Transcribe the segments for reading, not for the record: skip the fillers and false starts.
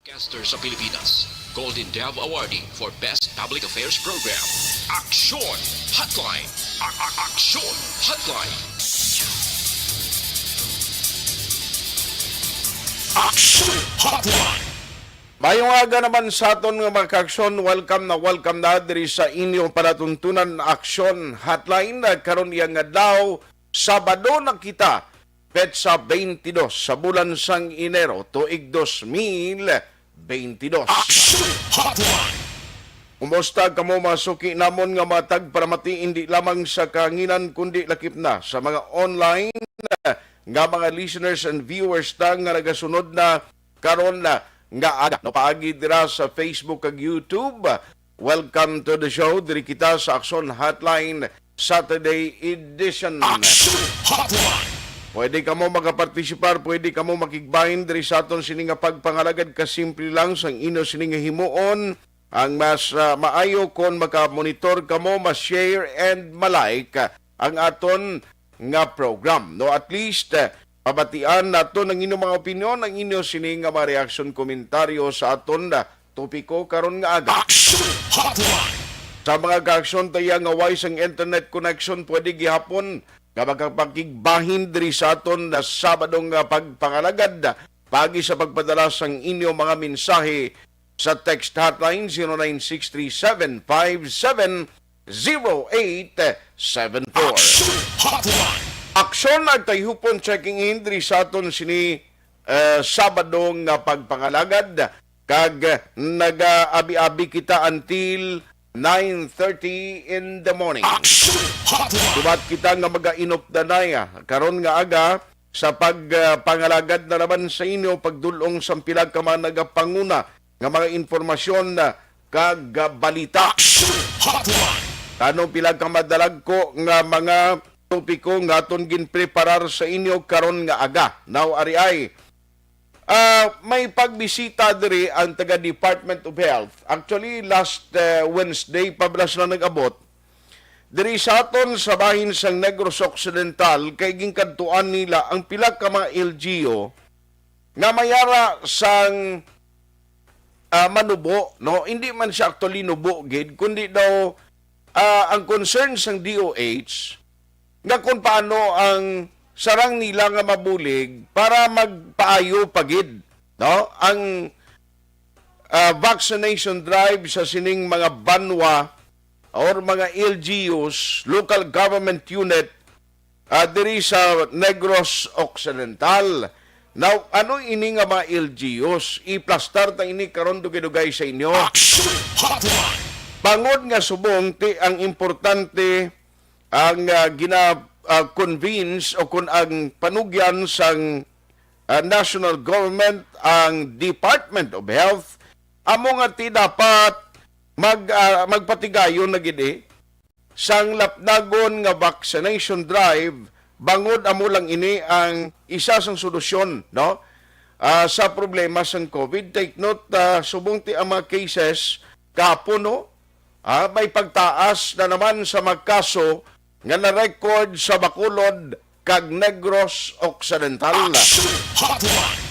Caster sa Pilipinas, Golden Dove Awardee for Best Public Affairs Program. Aksyon Hotline. Aksyon Hotline. Aksyon Hotline. Mayong aga naman sa aton nga mga kaaksyon, welcome na diri sa inyong panatuntunan Aksyon Hotline. Karon iyang adlaw, Sabado na kita, petsa 22 sa bulan sang Enero, tuig 2022. Aksyon Hotline. Kumusta kamo masuki namon nga matag para mati hindi lamang sa kahanginan kundi lakip na sa mga online nga mga listeners and viewers ta nga nagasunod na karon na nga aga no paagi dira sa Facebook ug YouTube. Welcome to the show diri kita sa Aksyon Hotline Saturday edition. Aksyon Hotline. Pwede ka mo makapartisipar, pwede ka mo makigbahin diri sa aton sini nga pagpangalagad kasimple lang sang ino sini nga himuon. Ang mas maayo kon maka-monitor ka mo, ma-share and ma-like ang aton nga program. No, at least pabatian naton ang inyong mga opinion, ang inyo sini nga mga reaksyon, komentaryo sa aton topiko karon nga aga. Aksyon Hotline. Sa mga kaaksyon tayo nga wise ang internet connection, pwede gihapon nga magkapakigbahin diri sa aton na Sabado nga pagpangalagad pagi sa pagpadala sang inyo mga mensahe sa text hotline 0963-757-0874. Aksyon Hotline. Aksyon at tayhupon checking in diri sa aton sini Sabado nga pagpangalagad kag nag-abi-abi kita until 9:30 in the morning. Aksyon Hotline. Dumat kita nga mag-inopdanay karon nga aga sa pagpangalagad na naman sa inyo pagdulong sa pilag ka mga nagapanguna nga mga informasyon na kagabalita. Aksyon Hotline. Tanong pilag ka madalag ko nga mga topiko nga aton ginpreparar sa inyo karon nga aga. Now ari ay may pagbisita diri ang taga Department of Health. Actually, last Wednesday, pablas na nag-abot. Diri sa aton sa bahin sang Negros Occidental, kay gingkadtuan nila ang pila ka mga LGU nga mayara sang manubo, no? Hindi man siya actually nubo, gid, kundi daw ang concern sang DOH nga kung paano ang sarang nila nga mabulig para magpaayo pagid, no? Ang vaccination drive sa sining mga banwa or mga LGUs, local government unit, diri sa Negros Occidental. Now, ano ini nga mga LGUs? I-plastar ta ini karon dugay-dugay sa inyo. Aksyon Hotline. Bangod nga subong ti ang importante ang convince o kung ang panugyan sang national government ang Department of Health amo nga ti dapat magpatigayon na gidi sang lapdagon nga vaccination drive bangod amo lang ini ang isa sang solusyon, no, sa problema sang COVID. Take note, subong ti ang mga cases kahapon, no, may pagtaas na naman sa mga kaso nga na-record sa Bacolod kag Negros Occidental. Aksyon Hotline.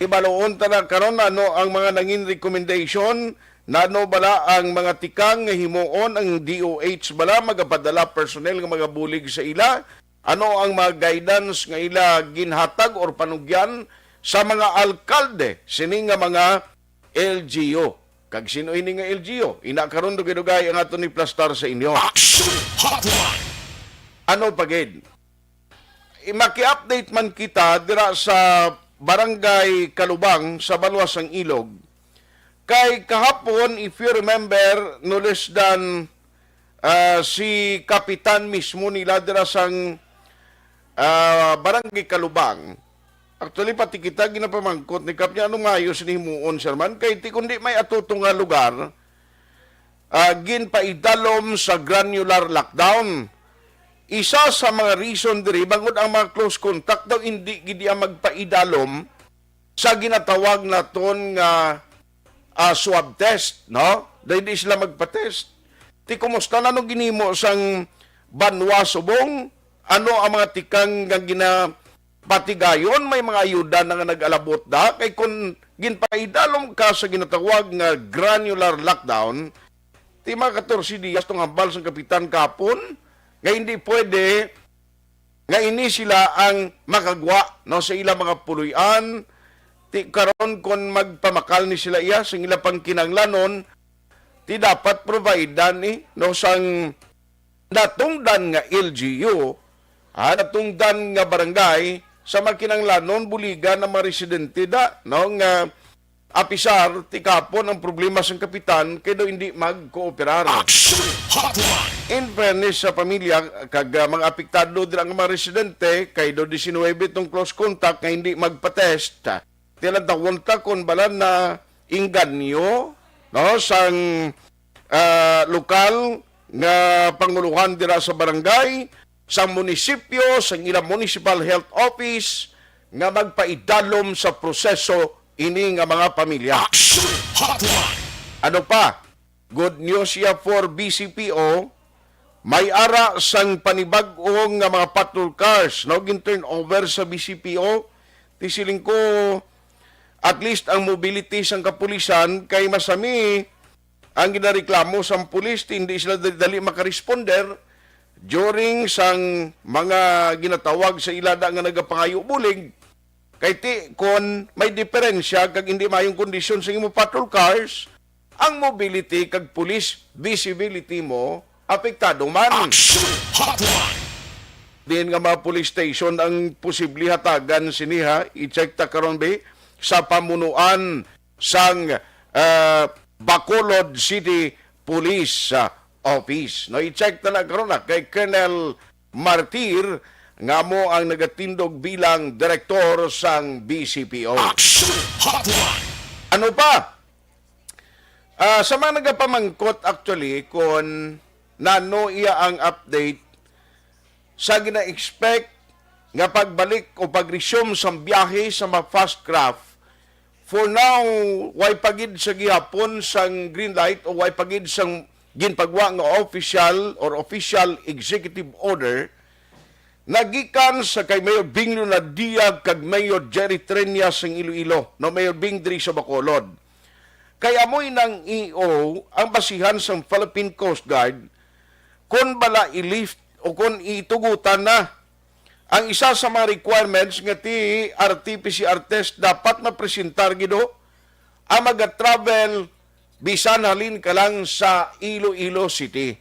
Ibaloon ta na karon ano ang mga nangin recommendation na ano bala ang mga tikang nga himuon ang DOH bala magapadala personnel nga mga bulig sa ila, ano ang mga guidance nga ila ginhatag or panugyan sa mga alkalde sini nga mga LGU. Kag sino ini nga LGU? Ina karon dugay-dugay ang aton ni plastar sa inyo. Aksyon Hotline. Ano pagid? Maki-update man kita dira sa Barangay Kalubang sa Baluasang Ilog. Kay kahapon, if you remember, no less than si Kapitan mismo nila dira sang Barangay Kalubang. Actually, pati kita ginapamangkot ni Kap niya, anong ayos ni Himuon, Sherman? Kay ti kundi may atuto nga lugar, ginpaidalom sa granular lockdown. Isa sa mga reason diri bangod ang mga close contact daw hindi gidi magpaidalom sa ginatawag naton nga swab test, no? Dahil di sila magpa-test. Ti kumusta na no ginimo sang banwa subong? Ano ang mga tikang nga pati gayon may mga ayuda na nga nag-alabot da kay kung ginpaidalom ka sa ginatawag nga granular lockdown ti mga 14 diyas tong hambal sa kapitan kapon nga hindi pwede nga ini sila ang makagwa no sa ilang mga puluyan ti karon kon magpamakal ni sila iya sa ilang pangkinanglanon ti dapat providean ni no sang natungdan nga LGU natungdan nga barangay sa makinanglanon buligan ng mga residente da no nga apisar ti kapon ang problema sa kapitan kay daw hindi magkooperar. In fairness sa pamilya kag mga apektado dira nga mga residente kay daw 19 tong close contact nga hindi magpa-test. Tilang tawon ta kon balan na inganyo no sang lokal nga panguluhan dira sa barangay sa munisipyo, sa ilang municipal health office nga magpaidalom sa proseso ini nga mga pamilya. Ano pa? Good news siya for BCPO. May ara sang panibag-o nga mga patrol cars no gin-turn over sa BCPO. Tisiling ko at least ang mobility sang kapulisan kay masami ang ginareklamo sang pulis hindi sila dali makaresponder during sang mga ginatawag sa ilada nga nagapangayo bulig kay ti kon may diferensya kag hindi mayong kondisyon sa imong patrol cars ang mobility kag police visibility mo apektado man. Din nga mga police station ang posible hatagan siniha i-check ta karon be sa pamunuan sang Bacolod City Police Office. No, i-check na karon na kay Colonel Martir nga mo ang nagatindog bilang direktor sang BCPO. Ano pa? Sa mga nagapamangkot actually kung nano iya ang update sa gina-expect nga pagbalik o pag-resume sa biyahe sa mga fast craft. For now, way pagid sa gihapon sang green light o way pagid sang ginpagwa nga official or official executive order nagikan sa kay Mayor Bing Lunadiag kag Mayor Jerry Treñas ng Iloilo no Mayor Bing diri sa Bacolod. Kaya amoy ng EO ang basihan sa Philippine Coast Guard kung bala i-lift o kung itugutan na ang isa sa mga requirements nga ti RT-PCR test dapat mapresentar gido ang mag-travel bisan halin ka lang sa Iloilo City.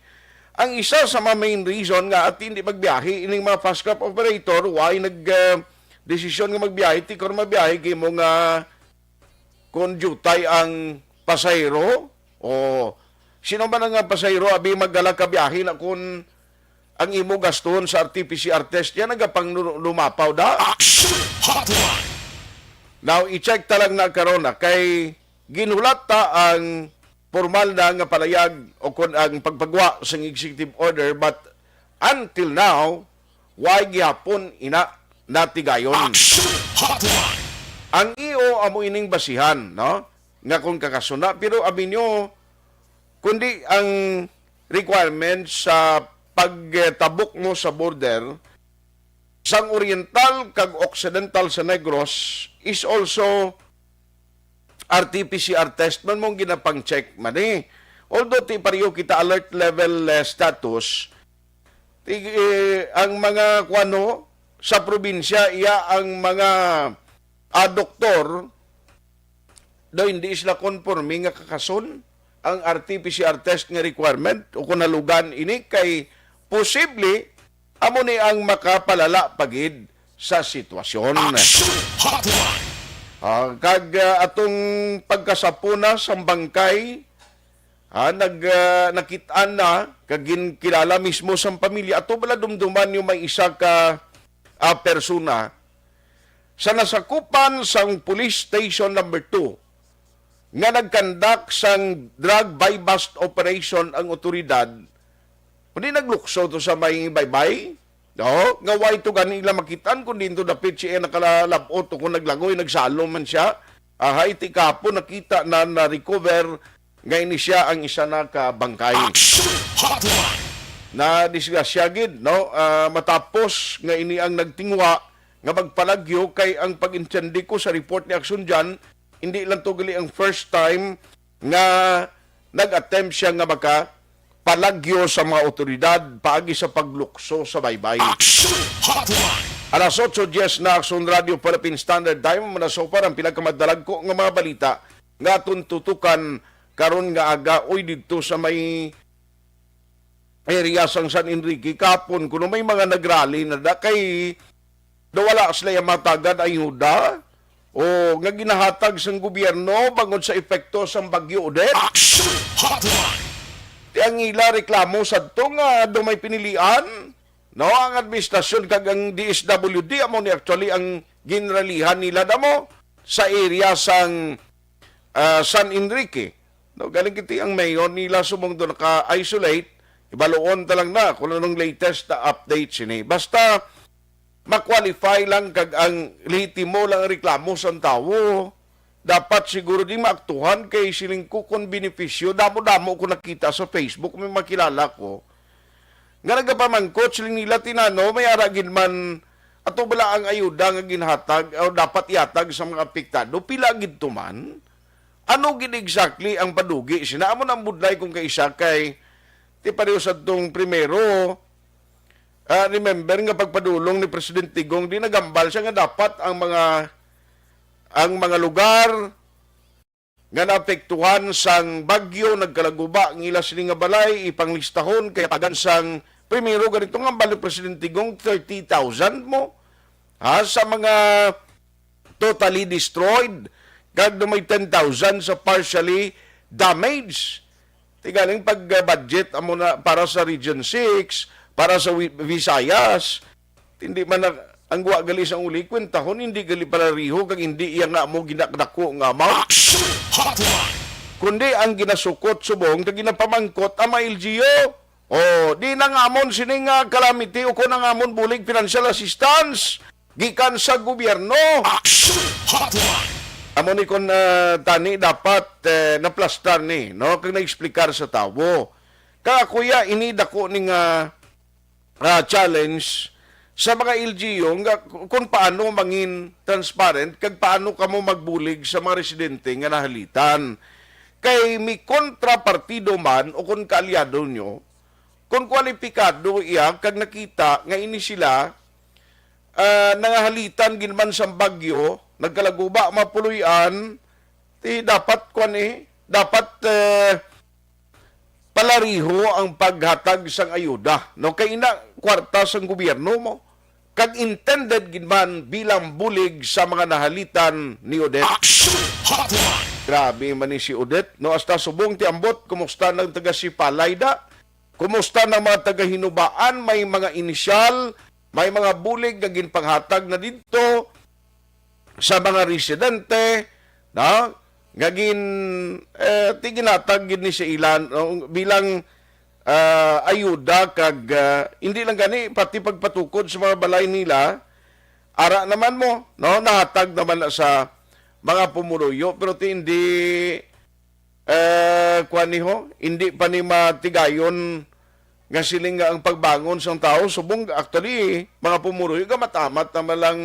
Ang isa sa mga main reason nga at hindi magbiyahe ining mga fast craft operator why desisyon nga magbiyahe ti kung magbiyahe kay mo nga kung jutay ang pasahero o sino man nga pasahero abi magdala ka biyahe na kung ang imo gaston sa RT-PCR test yan nagapang lumapaw da. Now i-check talang na karon na kay ginulat ta ang formal na nga palayag o kung ang pagpagwa sa executive order but until now why gihapon ina natigayon. Ang iyo amo ining basihan no nga kung kakasuna pero abi nyo kundi ang requirement sa pagtabok mo sa border sang oriental kag occidental sa Negros is also RT-PCR test man mong ginapang-check man eh. Although ti pariyo kita alert level status, ang mga kwano sa probinsya iya ang mga doktor do hindi sila conforme nga kakason ang RT-PCR test nga requirement o kung nalugan ini kay posible amo ni ang makapalala pagid sa sitwasyon. Kag atong pagkasapuna sa bangkay nakitaan na kag kilala mismo sa pamilya ato bala dumduman yung may isa ka persona sa nasakupan sang police station number 2 nga nagkandak sang drug buy bust operation ang otoridad. Hindi naglukso to sa may baybay. No, nga way to gani ila makitaan kun dito dapit siya nakalalabot o kung naglangoy nagsalo man siya. Hay ti kapo nakita na na-recover ngayon siya ang isa na kabangkay. Na disgrasya gid no matapos nga ini ang nagtingwa nga magpalagyo kay ang pag-intindi ko sa report ni Action dyan, hindi lang to gali ang first time nga nag-attempt siya nga palagyo sa mga otoridad paagi sa paglukso sa baybay. Alas 8:10 na Action Radio Philippine Standard Time, manasopar ang pinagkamadalag ko nga mga balita nga tuntutukan karon nga aga oy dito sa may area sang San Enrique kapon kuno may mga nagrally na da kay wala sila yung matagad ayuda o nga ginahatag sang gobyerno bangod sa epekto sang bagyo Odette. Ang ila reklamo sa ito nga may pinilian, no, ang administrasyon kag ang DSWD amo ni actually ang ginralihan nila damo sa area sang San Enrique. No, galing kiti ang mayor nila sumong doon naka-isolate, ibaloon talang na kung anong latest na update sini. Basta ma-qualify lang kag ang lehitimo lang ang reklamo sa tao. Dapat siguro di maaktuhan kay siling ko kung benepisyo. Damo-damo ko nakita sa Facebook, may makilala ko. Nga nagapamangkot siling nila tinano, may aragin man ato bala ang ayuda nga ginhatag o dapat ihatag sa mga apektado. Pila gid man. Ano gid exactly ang padugi? Sinaamon ang budlay kung kaisa kay ti pareho sa tong primero. Remember nga pagpadulong ni President Tigong, di nagambal siya nga dapat ang mga lugar nga naapektuhan sang bagyo nagkalaguba ng ila sini nga balay ipanglistahon kaya tagan sang primero ganito nga bali President Tigong 30,000 mo sa mga totally destroyed kag may 10,000 sa partially damaged. Tigaling pag-budget amo na para sa Region 6, para sa Visayas, hindi man ang guwa gali sa uli kwentahon, hindi gali pala riho kag hindi iya nga mo ginakdako nga amount. Kundi ang ginasukot subong kag ginapamangkot ang mga LGU. Di na nga amon sining calamity o ko na nga amon bulig financial assistance gikan sa gobyerno. Amo ni kon tani dapat naplastar ni, no, kag na-explicar sa tawo. Kaya kuya ini dako ning challenge sa mga LGU nga kung paano mangin transparent kag paano kamo magbulig sa mga residente nga nahalitan. Kay mi kontrapartido man o kung kaalyado nyo, kung kwalipikado iya kag nakita nga ini sila nangahalitan ginman sa bagyo, nagkalaguba mapuluyan, dapat dapat palariho ang paghatag sang ayuda. No, kay ina kwarta sang gobyerno mo kag intended ginman bilang bulig sa mga nahalitan ni Odette. Grabe man ni si Odette. No, hasta subong ti ambot, kumusta ng taga si Palayda? Kumusta ng mga taga Hinubaan? May mga inisyal, may mga bulig na ginpanghatag na dito sa mga residente, no? Gagin tiginatag gid ni sa ilan bilang ayuda kag hindi lang gani pati pagpatukod sa mga balay nila ara naman mo, no, nahatag naman na sa mga pumuruyo pero hindi hindi pa ni matigayon nga siling nga ang pagbangon sa tao subong actually mga pumuruyo gamatamat naman lang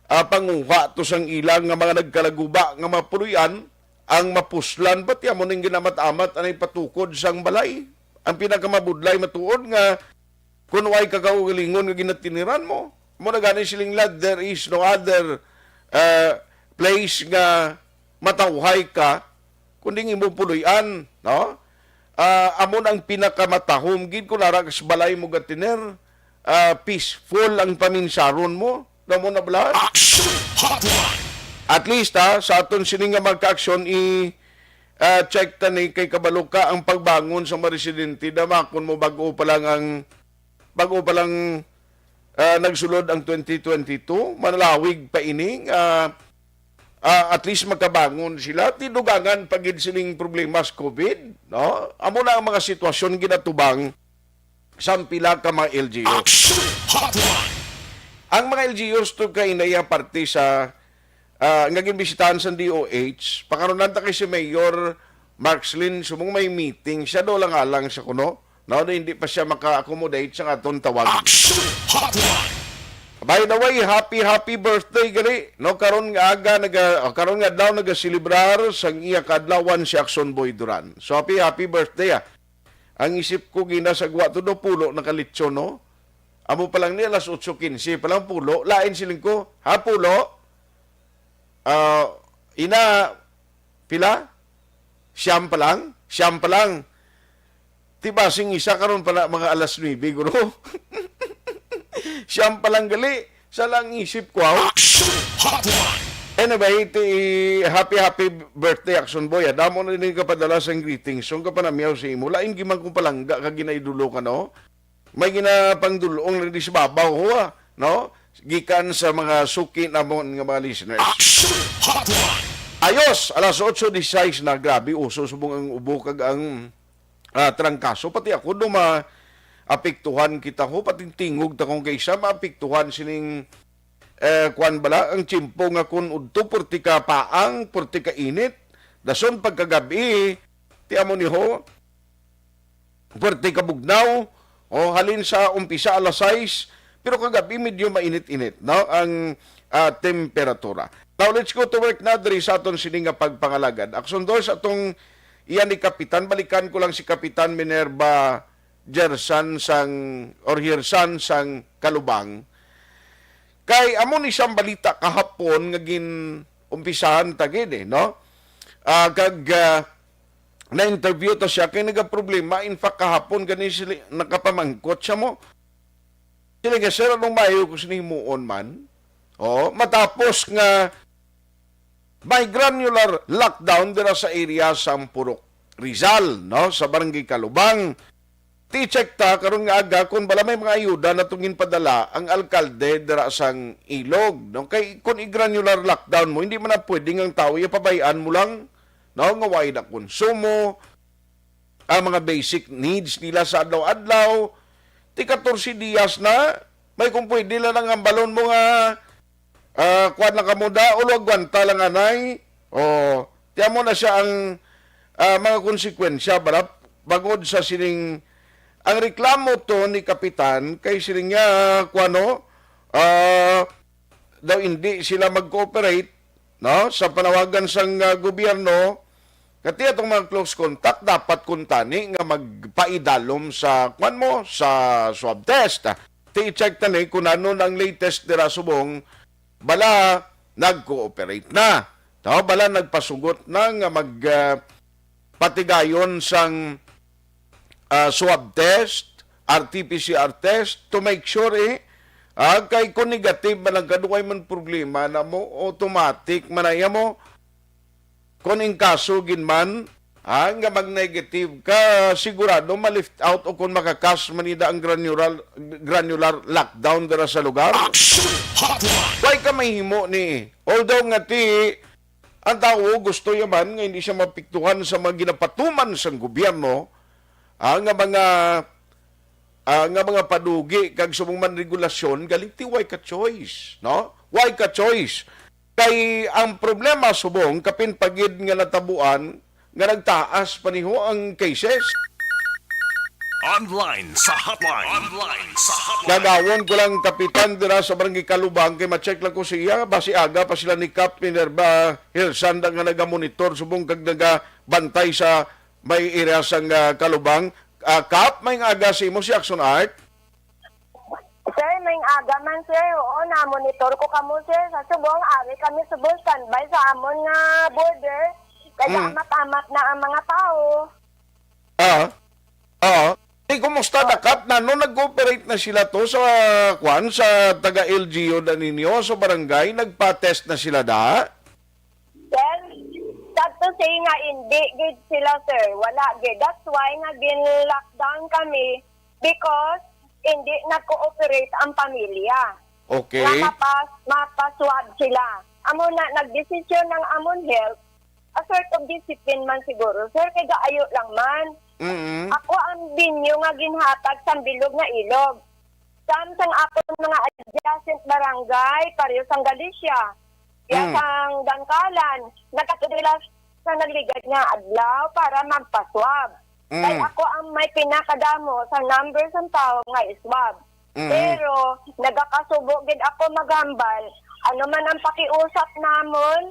panguha to sang ilang nga mga nagkalaguba nga mapuluyan ang mapuslan pati amo ning ginamat-amat anay patukod sang balay. Ang pinakamabudlay matuod nga kun way kakaugalingon nga ginatiniran mo na gani siling lad, there is no other place nga matawhay ka kundi imo puluyan, no? Amon ang pinakamatahom gid kun ara sa balay mo gatiner, peaceful ang paminsaron mo. Namo na bala? At least sa aton sini nga magka-aksyon check tani kay kabalo ka ang pagbangon sa mga residente damakon mo bago pa lang nagsulod ang 2022 manalawig pa ining at least magkabangon sila tidugangan pagid sining problema sa COVID, no? Amo na ang mga sitwasyon ginatubang sa pila ka mga LGU. Ang mga LGUs to kay naiya parte sa ngaging bisitahan sa DOH, pakaronan ta kay si Mayor Markslin sumong may meeting, siya daw lang alang sa kuno, no, hindi pa siya maka-accommodate sa aton tawag. By the way, happy birthday gali. No karon nga aga karon nga daw nagaselebrar sang iya kadlawan si Akson Boy Duran. So happy birthday ah. Ang isip ko ginasagwa to do pulo nakalitson no. Amo pa lang ni alas 8:15 pa lang pulo. Lain siling ko. Ha pulo? Ina pila? Siyam pa lang. Tiba sing isa karon pala mga alas 9 guro. Siyam pa lang gali. Sa lang isip ko. Anyway, happy birthday, Akson Boy. Damo na din kapadala sa greetings. So, ka pa na miyaw sa imo. Lain giman kong palangga ka ginaidulo ka, no? May ginapangdulong na di sa babaw, ho, no? Gikan sa mga suki na mga listeners. Ayos! Alas 8:16 na. Grabe, uso subong ang ubo kag ang trangkaso. Pati ako, apektuhan kita ko, pati tingog ta kong kaysa, maapektuhan sining kuan bala, ang tsimpo nga kun udto, purti ka paang, purti ka init, dason pagkagabi, ti amo ni ho, purti ka bugnaw, o halin sa umpisa alas 6, pero kagabi medyo mainit-init, no, ang temperatura. Now, let's go to work na, diri sa aton sining nga pagpangalagad. Akson dos, atong iyan ni Kapitan, balikan ko lang si Kapitan Minerva Hirsan sang Kalubang. Kay amo ni siyang balita kahapon nga umpisahan tagid no? Na-interview to siya kay nagaproblema. In fact, kahapon gani sila nakapamangkot siya mo. Sila nga, sir, anong mayo ko sinimuon man? Matapos nga may granular lockdown dira sa area sa Purok Rizal, no? Sa Barangay Kalubang. Ti-check ta karon nga aga kung bala may mga ayuda na tungin padala ang alkalde dira sang ilog, no? Kay kung i-granular lockdown mo, hindi man na pwedeng ang tao ipabayaan mo lang, no, nga way na konsumo, ang mga basic needs nila sa adlaw-adlaw. Ti 14 días na, may kung pwede lang ang balon mo nga kuan lang kamuda, ulo gwanta lang anay, tiyan mo na siya ang mga konsekwensya, bala, bagod sa sining. Ang reklamo to ni Kapitan kay siling nga kuano daw hindi sila mag-cooperate, no, sa panawagan sang gobyerno kati atong mga close contact dapat kuntani nga magpaidalom sa kuan mo sa swab test. Ti-check tani kung ano ang latest dira subong bala nag-cooperate na. Bala nagpasugot na nga patigayon sang swab test, RT-PCR test to make sure kay kung negative man ang kaduay man problema na mo automatic manaya mo kung in kaso ginman nga mag-negative ka sigurado ma-lift out o kung makakas manida ang granular lockdown dira sa lugar. Why ka may himo ni although nga ang tao gusto yaman nga hindi siya mapiktuhan sa mga ginapatuman sa gobyerno nga mga padugi kag subong man regulasyon galiti why ka choice, no? Why ka choice? Kay ang problema subong kapin pagid nga natabuan nga nagtaas paniho ang cases. Online sa hotline. Gagawon ko lang Kapitan dira sa Barangay Kalubang kay ma-check lang ko siya basi aga pa sila ni Kap Minerva Hirsan nga naga-monitor subong kag naga-bantay sa may area sang Kalubang. Kap, may aga si mo si Akson Art? Sir, may aga man, sir. Oo, na-monitor ko kamo, sir. Sa subong, ari kami subong standby sa amon nga border. Kaya amat-amat na ang mga tao. Kumusta na, Kap? Nung nag-ooperate na sila to sa sa taga-LGU na ninyo, sa barangay, nagpa-test na sila da? Sir, sad to say nga hindi gid sila, sir. Wala gid. That's why nga gin-lockdown kami because hindi nag-cooperate ang pamilya. Okay. Nga mapaswab sila. Amo na nagdesisyon ng amon health, a sort of discipline man siguro. Sir, kay gaayo lang man. Ako ang binyo nga ginhatag sa bilog nga ilog. Samtang ako mga adjacent barangay, pareho sang Galicia. Sang Dangkalan, nagkatudilas sa nagligad nga adlaw para magpaswab. Kaya ako ang may pinakadamo sa numbers ng tao nga iswab. Pero nagakasubo gid ako magambal. Ano man ang pakiusap namon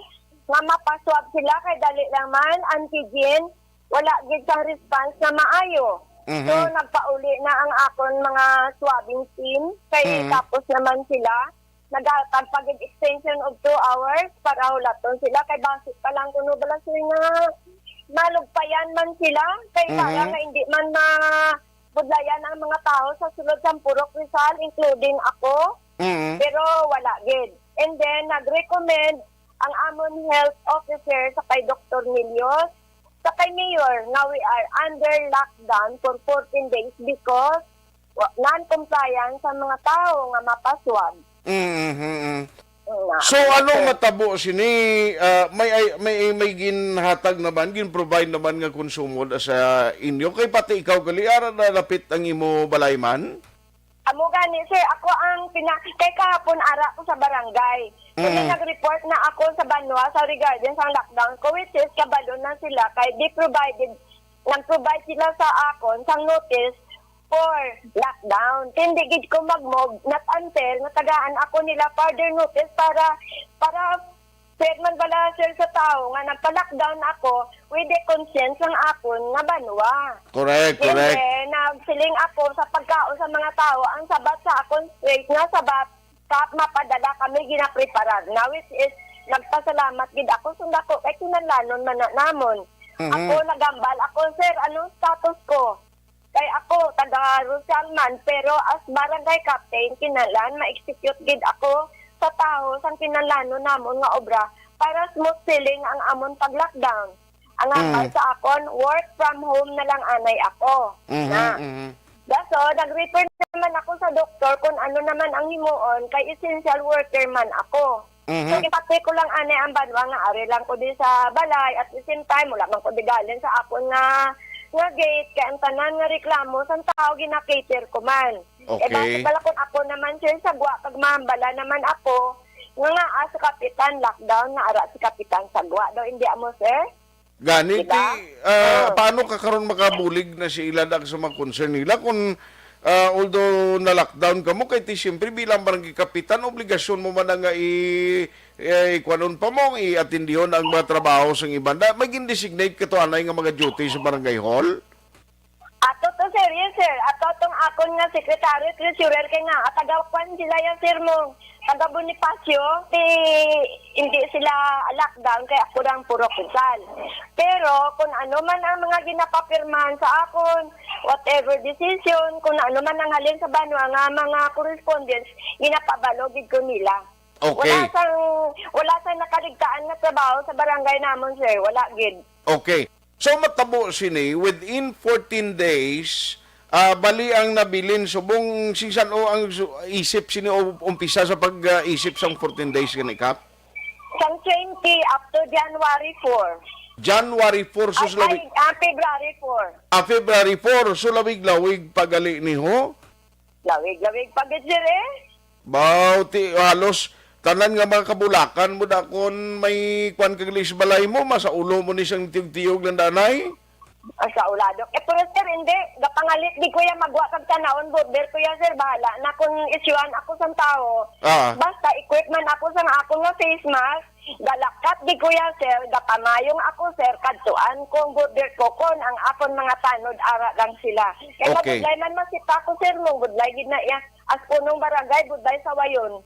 nga mapaswab sila kay dali lang man antigen, wala gid sang response na maayo. So nagpauli na ang akon mga swabbing team kay tapos naman sila nagtagpagid extension of 2 hours para hulaton sila kay basic pa lang kuno bala sila nga malugpayan man sila kay para nga hindi man budlayan ang mga tao sa sulod sa Purok Rizal including ako. Pero wala gid. And then nag-recommend ang amon health officer sa kay Dr. Milios sa kay Mayor na we are under lockdown for 14 days because non-compliance sa mga tao nga mapaswab. So anong matabo sini may ginhatag naman gin-provide naman nga konsumo sa inyo kay pati ikaw gali ara na lapit ang imo balayman? Amo gani sir, ako ang kay kahapon ara ko sa barangay. Kung nag-report na ako sa Banwa sa regarding sa lockdown ko which is kabalo na sila kay nag-provide sila sa akon sang notice for lockdown. Hindi gid ko magmog not until natagaan ako nila further notice para fair man bala sir sa tao nga nagpa-lockdown ako with the consent ng akon nga Banwa. Correct. Hindi, nagsiling ako sa pagkaon sa mga tao ang sabat sa akon straight nga sabat kap mapadala kami ginapreparar na which is nagpasalamat gid ako sunda ko kay kinalanon man namon. Ako nagambal ako sir anong status ko? Kay ako, taga Rizal man, pero as barangay captain, kinalan, ma-execute gid ako sa tao, sang kinalano namon nga obra, para smooth sailing ang amon pag-lockdown. Ang ambal sa akon, work from home na lang anay ako. So, nag-refer naman ako sa doktor kung ano naman ang himuon, kay essential worker man ako. So, ipatay ko lang anay ang Banwa nga, ari lang ko din sa balay, at the same time, wala man ko digalin sa akon nga gate, kaya ang tanan nga reklamo, sa tao ginakater ko man. Okay. Bakit pala kung ako naman sir, sagwa, pag mambala naman ako, nga sa kapitan, lockdown, nga ara si kapitan sagwa. Daw, hindi mo sir? Ganit, Diba? paano ka karon makabulig na si ilan ang sa mga concern nila kung although na-lockdown ka mo, kay ti siyempre bilang barangay kapitan, obligasyon mo man nga ikwanon pa mo, i-atindihon ang mga trabaho sa iban. May gin-designate ka to anay nga mga duty sa barangay hall? Ato to sir, yes sir. Ato tong akon nga sekretary, treasurer kay nga, at tagapan sila yung sir mo. Taga Bonifacio, hindi sila lockdown kaya ako lang puro kusal. Pero kung ano man ang mga ginapapirmahan sa akon, whatever decision, kung ano man ang halin sa Banwa nga mga correspondence, ginapabalogid ko nila. Okay. Wala sang nakaligtaan na trabaho sa barangay namon sir, wala gid. Okay. So matabo sini within 14 days bali ang nabilin subong sisan o ang isip sini o umpisa sa pag-isip sang 14 days gani kap? Sang 20 up to January 4. January 4 so sulawig. February 4. February 4 so lawig pagali ni ho. Lawig pagit sir eh. Bauti halos tanan nga mga kabulakan mo da kon may kwan kaglis balay mo masa ulo mo ni siyang tiyog ng danay. Sa ulado. Pero sir, hindi. Gapangalit di kuya magwa kag tanawon border kuya sir bahala na kung isyuan ako sa tao. Basta equipment ako sa ako nga face mask. Galakat di kuya sir, gapamayong ako sir kadtuan kung border ko kon ang akon mga tanod ara lang sila. Kaya Okay. budlay man masita ko sir mo budlay gid na iya as punong barangay budlay sa wayon.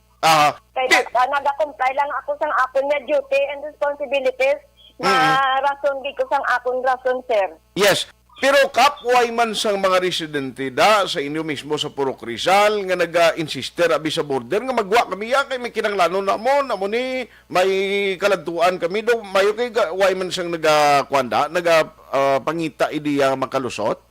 Kaya nag-comply lang ako sa akon nga duty and responsibilities na rason di ko sang akong rason, sir. Yes. Pero kapway man sang mga residente da sa inyo mismo sa Purok Rizal nga naga-insister abi sa border nga magwa kami ya kay may kinanglanon namo ni may kaladtuan kami do mayo kay way man sang nagakwanda pangita ideya makalusot.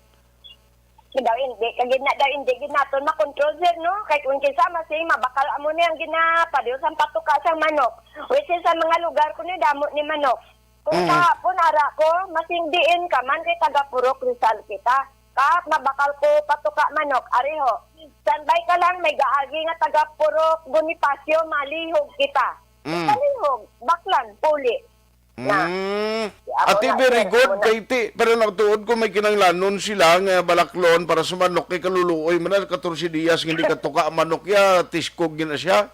Daw hindi kagid na daw hindi gid naton makontrol sir no kay kung kinsa masay mabakal amo ni ang ginapadiyo sang patuka sang manok which is sa mga lugar kuno damo ni manok. Kung kahapon ara ko, masingdiin ka man kay taga Purok Rizal kita. Kahap mabakal ko patuka manok, ariho. Standby ka lang, may gaagi nga taga Purok Bonifacio, malihog kita. Malihog, baklan, puli. Na. Ati, Amo na, very sir, good. amo na. Kay ti, pero nagtuod ko may kinanglanon sila nga balaklon para sa manok kay kaluluoy man 14 días hindi katuka ang manok ya tiskog gina siya.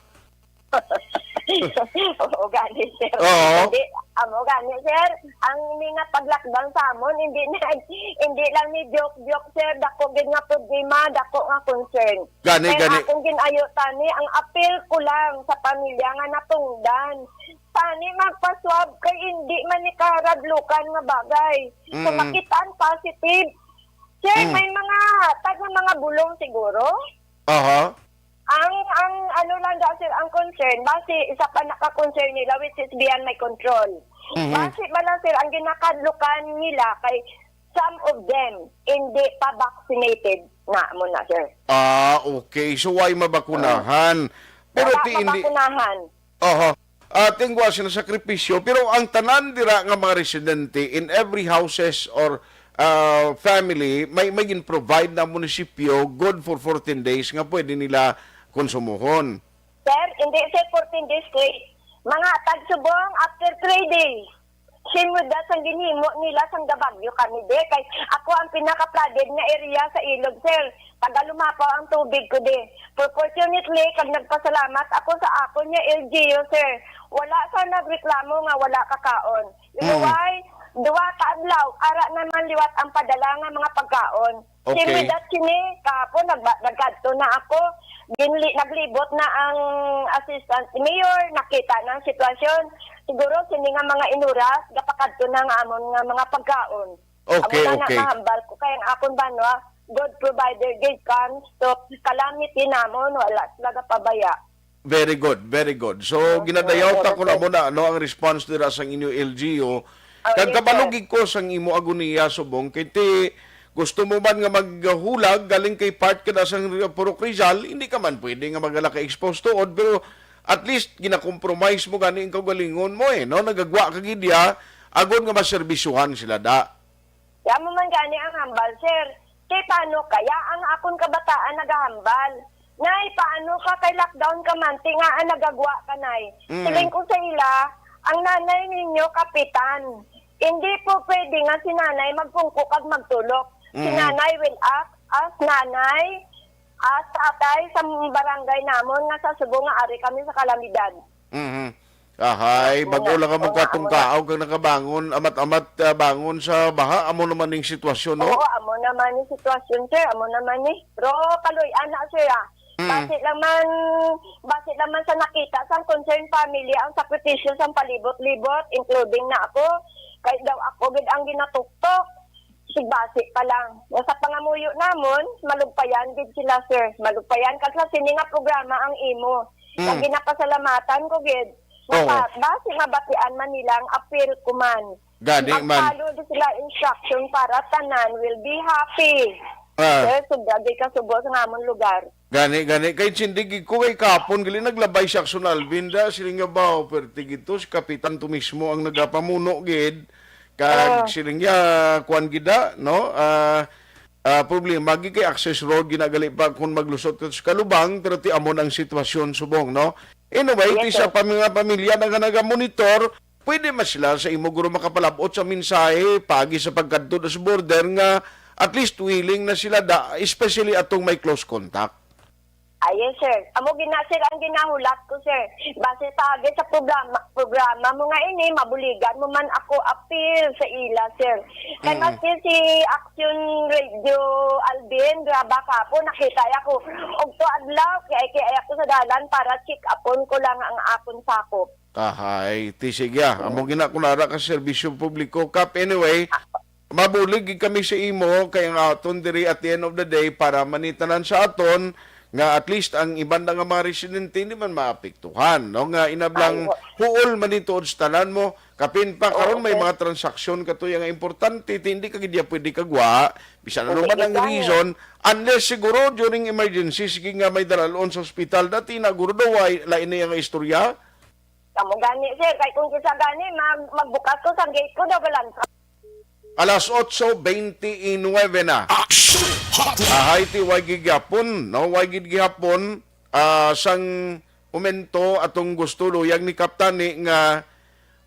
Oo, gani, sir. Oo. Hindi, amo gani, sir. Ang mga pag-lockdown sa amon, hindi lang ni joke-joke, sir. Dako gid nga problema, dako nga concern. Gani, Kaya gani. akong ginayo tani, ang appeal ko lang sa pamilya nga natungdan. Tani magpa-swab kay hindi man ni karadlukan nga bagay. So makitaan positive. Sir, may mga mga bulong siguro. Aha. Ang ano lang daw sir, ang concern, base isa pa naka-concern nila which is beyond my control. Base ba lang sir, ang ginakadlukan nila kay some of them hindi pa vaccinated na muna sir. Okay. So why mabakunahan? Pero Wala ti hindi. mabakunahan. Aha. Tingwa sila sakripisyo pero ang tanan dira nga mga residente in every houses or family may provide na munisipyo good for 14 days nga pwede nila konsumuhon. Sir, hindi sir 14 days straight. Mga tagsubong after 3 days. Simod da sang ginhimo nila sang Gabagyo kami de kay ako ang pinaka-flooded nga area sa ilog sir. Taga lumapaw ang tubig ko de. Fortunately kag nagpasalamat ako sa ako niya LGU sir. Wala sa nagreklamo nga wala kakaon. You know why? Duwa ka adlaw ara naman liwat ang padala nga mga pagkaon. Okay. Simod da sini kahapon nagkadto na ako. Naglibot na ang assistant mayor, nakita na ang sitwasyon. Siguro sini nga mga inuras, gapakadto na nga amon nga mga pagkaon. Okay, Amo na okay. mahambal ko kay ang akon banwa, God provider, God comes to calamity namon, wala sila pabaya. Very good, very good. So ginadayaw ta ko na muna ano ang response dira sa inyo LGU. Kag yes, kabalugig ko sang imo agoniya subong kay ti gusto mo man nga maghulag galing kay part ka na sang Purok Rizal, hindi ka man pwede nga magala ka expose tuod pero at least gina-compromise mo gani ang kagalingon mo no nagagwa ka gid ya agon nga maserbisyuhan sila da. Ya mo man gani ang hambal, sir. Kay paano kaya ang akon kabataan nagahambal? Nay, paano ka kay lockdown ka man, tingaan nagagwa ka nay. Siling ko sa ila, ang nanay ninyo kapitan. Hindi po pwede nga si nanay magpungko kag magtulok. Si nanay will act as nanay, as tatay sa barangay namon nga sa Subo nga ari kami sa kalamidad. Ahay, bago lang ka Oo, magkatungkaaw kang nakabangon, amat-amat bangon sa baha, amo naman ning sitwasyon, no? Oo, amo naman yung sitwasyon, sir. Amo naman ni. Pero kaluyan na, sir, ah. Base naman sa nakita sa concerned family ang sakripisyo sa palibot-libot, including na ako. Kahit daw ako, gid ang ginatuktok. Sigbasi pa lang. Sa pangamuyo namon, malugpayan gid sila, sir. Malugpayan. Kasi sini nga programa ang imo. Ang ginapasalamatan ko, gid. Base nga batian man nilang appeal ko man. Gani man. Magpalo di sila instruction para tanan will be happy. Sir, sugdagay ka subo sa amon lugar. Gani. Kay sindig ko kay kapon, gali naglabay siya Action Alvin da, siling nga ba, perti gito, si Kapitan to mismo ang nagapamuno, gid. Kag siling nga, kuan gida, no? Problema, magi kay access road, ginagali pa kung maglusot ka sa Kalubang, pero ti amon ang sitwasyon subong, no? Anyway, Yes, sa mga pamilya na nagamonitor, pwede man sila sa imo guro makapalabot sa mensahe, pagi sa pagkadto sa border nga, at least willing na sila da, especially atong may close contact. Yes, sir. Amo sir, ang ginahulat ko, sir. Base tagi sa programa mo nga ini, mabuligan mo man ako appeal sa ila, sir. Kaya maski si Action Radio Alvin, graba ka po, nakita ako. Og to adlaw, kaya ako sa dalan para check upon ko lang ang akon sakop. Ahay, tisigya. Amo ginakunara ka sa serbisyo publiko. Kap, anyway, mabulig kami sa imo, kaya nga aton diri at the end of the day para manitanan sa aton, nga at least ang iban nga mga residente hindi man maapektuhan, no? Nga inablang huol manituod sa tanan mo, kapin pa karon may mga transaksyon katuya nga importante, hindi ka gid pwede kagwa, bisan ano man ang reason, unless siguro during emergency, sige nga may dalalon sa ospital, dati na guro daw lain na yung istorya. Amo gani, sir, kay kung kisa gani, magbukas ko sa gate ko, dawalan ka. Alas 8:29 na. Action Hotline. Ahay ti way gigapon, no? Way gigapon sang momento atong gusto luyag ni Kaptani nga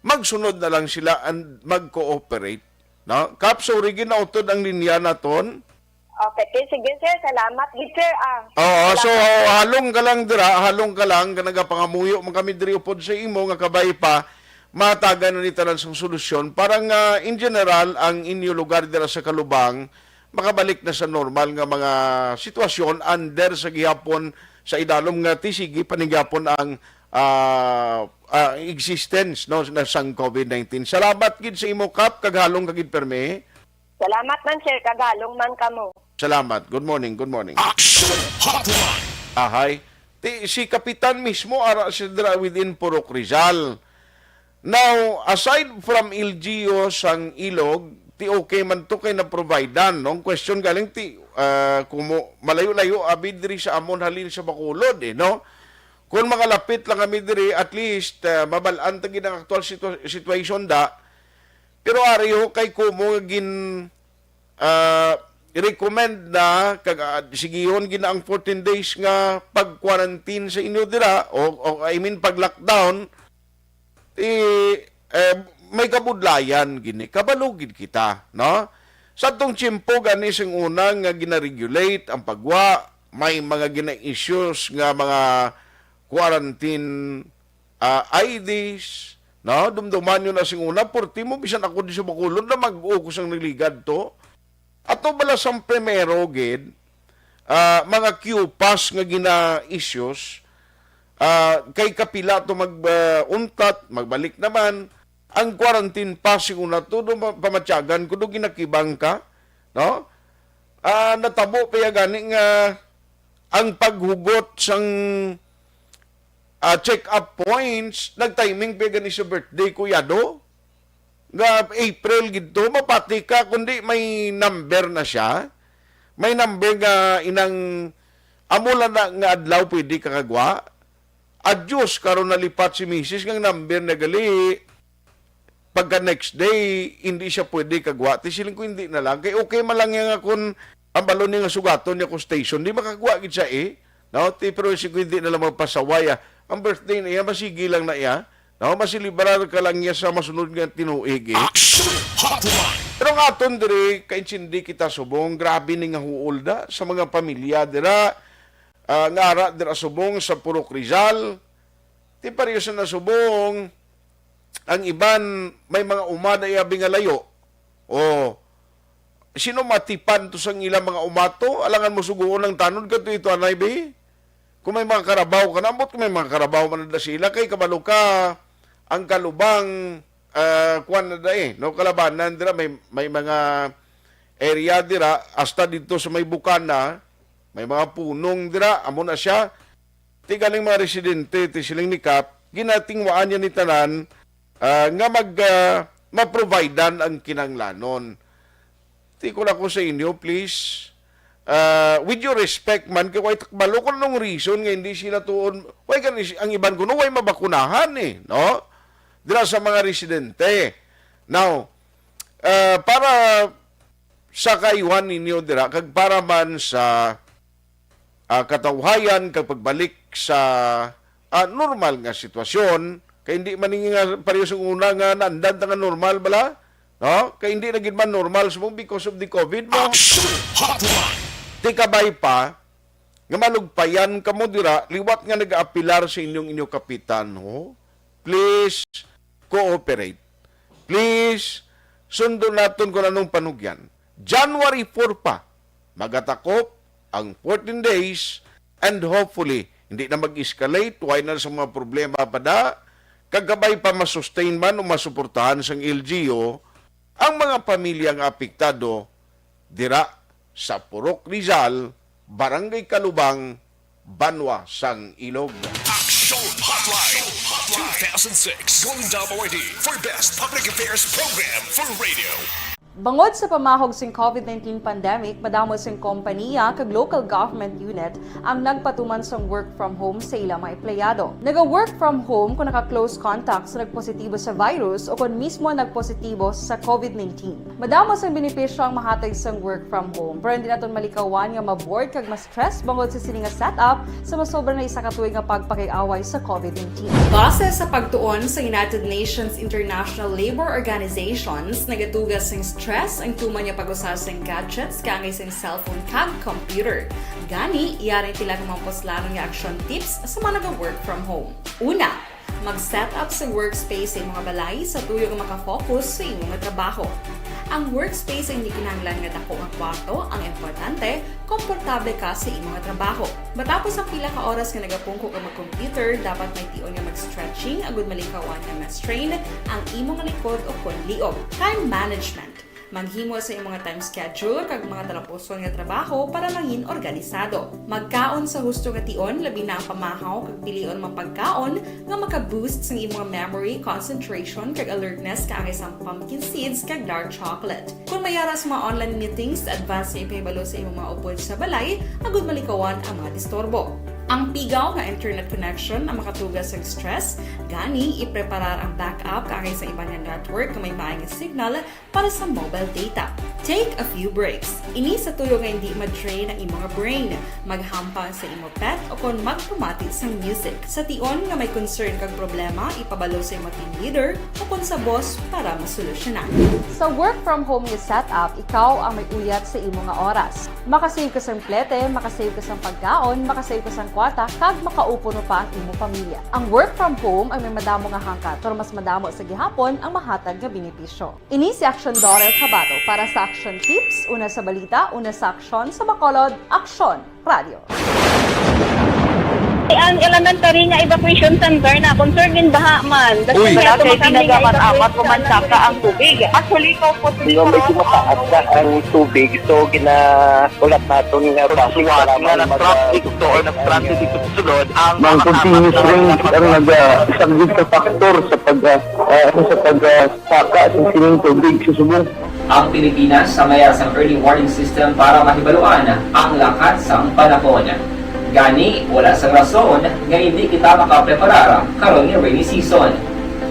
magsunod na lang sila and mag-cooperate. No? Kap, sorry, ginautod ang linya naton. Okay, sige sir, salamat gid sir. Oo, so halong ka lang dira, halong ka lang, nagapangamuyo man kami diri upod sa imo nga kabay pa, matagan na ni tanan sang solusyon. Parang in general, ang inyo lugar dira sa Kalubang, makabalik na sa normal nga mga sitwasyon under sa gihapon sa idalom nga tisigi panigapon ang existence no na sang COVID-19. Salamat gid sa imo kap kag halong kagid perme. Salamat man sir, kagalong man kamo. Salamat. Good morning. Good morning. Action Hotline. Ahay. Si Kapitan mismo ara siya dira within Purok Rizal. Now, aside from LGU sang ilog, ti okay man to kay na providean, no? Question galing ti kumo malayo-layo abi diri sa amon halin sa Bacolod no? Kung makalapit lang kami diri, at least mabalaan ta gid ang actual situation da. Pero ariyo kay kumo gin i-recommend na kag sigihon gina ang 14 days nga pag-quarantine sa inyo dira o I mean pag-lockdown may kabudlayan gini kabalugid kita no sa tong tiyempo gani sing unang nga gina-regulate ang pagwa may mga gina-issues nga mga quarantine IDs no dumduman yun na sing una porti mo bisan ako di sa Bacolod na mag-ukos ang niligad to. Ato bala sang primero gid mga Q-pass nga gina-issues kay kapila to mag-untat, magbalik naman ang quarantine pass yung una to pamatyagan kuno ginakibang ka no natabo pa gani nga ang paghugot sang check-up points nagtiming pa gani sa birthday ko yado nga April gito mapati ka kundi may number na siya. May number nga inang amula na nga adlaw pwede kakagwa. Adyos karon nalipat si Mrs. nga number na gali pagka next day hindi siya pwede kagwa. Ti siling ko hindi na lang kay okay man lang nga kun ang balon nga sugaton niya ko station di makagwa gid siya No, ti pero si ko hindi na lang magpasawaya. Ang birthday na iya masigi lang na iya. No, masilibrar ka lang niya sa masunod nga tinuig. Action Hotline. Pero nga aton diri kaintsindi kita subong grabe ni nga huolda sa mga pamilya dira nga ara dira subong sa Purok Rizal. Ti pareho sa nasubong ang iban may mga umada iabi nga layo. O sino matipan to sang ilang mga umato alangan mo suguon ng tanod kadto ito anay be. Kung may mga karabaw ka nambot kung may mga karabaw man na sila kay kabalo ka ang Kalubang kuan na no kalabanan dira may mga area dira hasta dito sa may bukana may mga punong dira amo na siya ti galing mga residente ti siling ni Kap ginatingwaan niya ni tanan nga ma-providean ang kinanglanon ti ko lang ko sa inyo please with your respect man kay way takbalo ko nung reason nga hindi sila tuon way kan ang iban kuno way mabakunahan no dira sa mga residente. Now, para sa kayuhan ninyo dira, kag para man sa katawhayan, kag pagbalik sa normal nga sitwasyon, kay hindi man nga pareho sa una nga naandan nga normal bala, no? Kay hindi na gid man normal sumong because of the COVID mo. Di kabay pa, nga malugpayan kamo dira, liwat nga nag-aapilar sa inyong kapitan, no? Please, cooperate. Please, sundo natin kung anong panugyan. January 4 pa, magatakop ang 14 days and hopefully, hindi na mag-escalate, why na sa mga problema pa da, kagabay pa masustain man o masuportahan sang LGU, ang mga pamilyang apektado, dira sa Purok Rizal, Barangay Kalubang, Banwa sang Ilog. Action Hotline 2006 Golden Dome Awardee for Best Public Affairs Program for Radio. Bangod sa pamahog sing COVID-19 pandemic, madamo sing kompanya kag local government unit ang nagpatuman sang work from home sa ilang mga empleyado. Naga-work from home kung naka-close contact sa nagpositibo sa virus o kung mismo nagpositibo sa COVID-19. Madamo sang benepisyo ang mahatag sang work from home, pero hindi naton malikawan nga ma-bored kag ma-stress bangod sa sini nga setup sa masobra na isa ka tuig nga pagpakiaway sa COVID-19. Base sa pagtuon sa United Nations International Labor Organizations, nagatugas sing stress ang tuman niya pag-usar sing gadgets kangay sing cellphone kag computer. Gani, iyari tila ng mga poslano nga action tips sa mga nag-work from home. Una, mag-set up sa workspace sa imong balay sa tuyo nga makafocus sa imong trabaho. Ang workspace ay hindi kinahanglan nga dako nga kwarto, ang importante, komportable ka sa imong trabaho. Matapos ang pila ka oras nga nagapungko ka mag-computer, dapat may tion nga mag-stretching agud malikawan nga ma-strain ang imong likod o konliog. Time management. Maghimo sa imong time schedule kag mga talapuson nga trabaho para maging organisado. Magkaon sa husto nga tion, labi na ang pamahaw kag pilion mang pagkaon nga maka-boost sa imong memory, concentration kag alertness kaagay sa pumpkin seeds kag dark chocolate. Kung mayara sa mga online meetings, advance sa ipahibalo sa imong mga upod sa balay, agud malikawan ang mga disturbo. Ang pigaw nga internet connection ang makatugas sa stress, gani ipreparar ang backup kaagay sa ibang nga network nga may maayong signal para sa mobile data. Take a few breaks. Ini sa tuyo nga hindi ma-drain ang imong brain, maghampang sa imong pet o kung magpumati sa music. Sa tion nga may concern kag problema, ipabalo sa imong team leader o kung sa boss para masolusyonan. Sa work from home nga setup, ikaw ang may uyat sa imong nga oras. Makasave ka sa plete, makasave ka sa pagkaon, makasave ka sa kwarta, kag makaupo no pa ang imong pamilya. Ang work from home ay may madamo nga hangkat, pero mas madamo sa gihapon ang mahatag nga benepisyo. Ini si Action Dorel Cabato para sa Action Tips, una sa balita, una sa aksyon, sa Bacolod, Aksyon Radio. Ang elementary nga evacuation center na concern din baha man. Uy! Kasi pinagamat-amat kumansaka ang tubig. Actually, ito po Di ba medyo mataas na ang tubig, so ginaulat natin nga pasuwat nga nag-traffic to or nag-transit dito sa sulod ang mga continuous rain ang nag-subject sa factor sa pagsaka sa sining tubig sa subong. Ang Pilipinas sa mayar sa early warning system para mahibaluan ang lakat sa panahon. Gani, wala sa rason nga hindi kita makapreparar karon nga rainy season.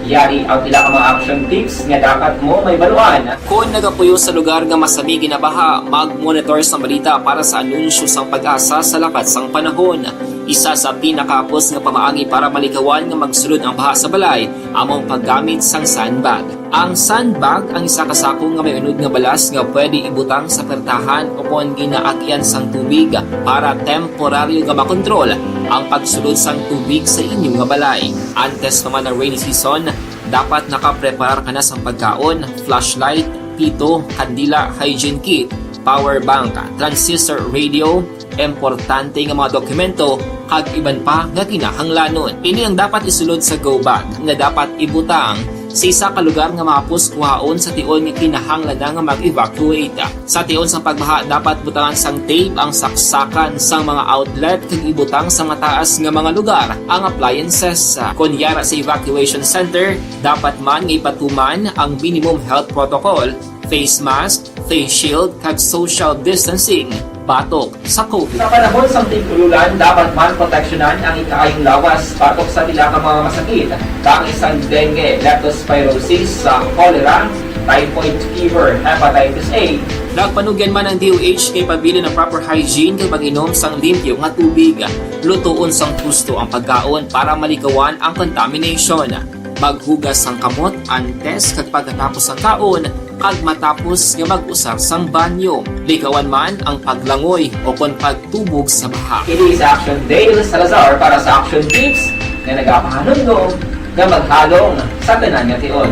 Yari ang pila ka mga action tips nga dapat mo may baluan. Kung nagapuyo sa lugar nga masabi ginabaha, mag-monitor sa balita para sa anunsyo sang pag-asa sa lakat sang panahon. Isa sa pinakapos nga pamaagi para malikawan nga magsulod ang baha sa balay, among paggamit sang sandbag. Ang sandbag ang isa kasakong nga may unod nga balas nga pwede ibutang sa pertahan o kung ginaagyan sang tubig para temporaryo nga makontrol ang pagsulod sang tubig sa inyong nga balay. Antes naman ng rainy season, dapat nakapreparar ka na sang pagkaon, flashlight, pito, kandila, hygiene kit, power bank, transistor radio, importante nga mga dokumento kag iban pa nga kinahanglanon. Ini ang dapat isulod sa go bag nga dapat ibutang sa isa ka lugar nga mapus kuhaon sa tion nga kinahanglan nga mag-evacuate. Sa tion sa pagbaha dapat butangan sang tape ang saksakan sang mga outlet kag ibutang sa mataas nga mga lugar ang appliances. Kunyara sa evacuation center, dapat man nga ipatuman ang minimum health protocol, face mask, face shield kag social distancing. Batok sa COVID. Sa panahon sa tigululan, dapat man proteksyonan ang ikaayong lawas batok sa nila ka mga masakit. Kang isang dengue, leptospirosis, cholera, typhoid fever, hepatitis A. Nagpanugyan man ang DOH kay pabili ng proper hygiene kay pag-inom sang limpyo nga tubig. Lutuon sang gusto ang pagkaon para malikawan ang contamination. Maghugas sang kamot antes kag pagkatapos ang kaon kag matapos nga mag-usar sang banyo. Likawan man ang paglangoy o kon pagtubog sa baha. It is Action Dale Salazar para sa Action Tips na nagapahanundong nga maghalong sa tanan nga tion.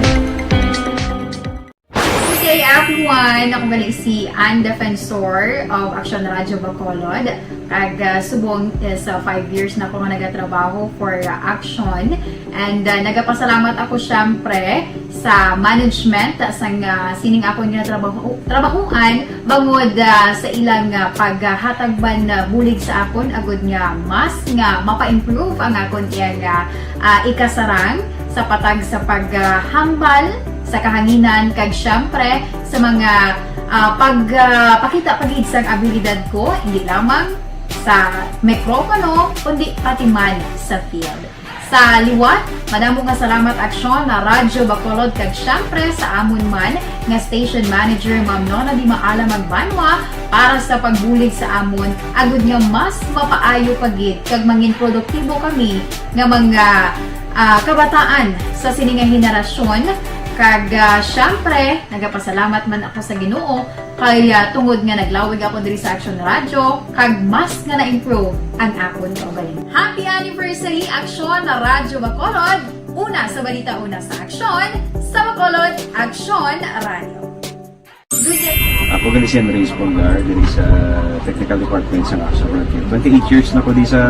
Good day everyone! Ako balik si Ann Defensor of Action Radio Bacolod. Kag subong is 5 years na ako nga nagatrabaho for Action. And nagapasalamat ako syempre sa management sang sining ako nga trabahuan bangod sa ilang paghatagban bulig sa akon agud nga mas nga mapa-improve ang akon nga ikasarang sa patag sa paghambal sa kahanginan kag syempre sa mga pakita pagid sa abilidad ko, hindi lamang sa mikropono, kundi pati man sa field. Sa liwat, madamo nga salamat aksyon na Radyo Bacolod kag syempre sa amon man nga station manager Ma'am Nona Di Maala Magbanwa para sa pagbulig sa amon agud nga mas mapaayo pagid kag mangin produktibo kami nga mga kabataan sa sininga henerasyon. Kag syempre, nagapasalamat man ako sa Ginoo kay tungod nga naglawig ako diri sa Action Radio kag mas nga na-improve ang akon kaugalingon. Happy anniversary Action na Radyo Bacolod! Una sa balita, una sa Action, sa Bacolod, Action Radio. Good day! Ako gali si Andres Polgar diri sa Technical Department sa Action Radio. 28 years na ko di sa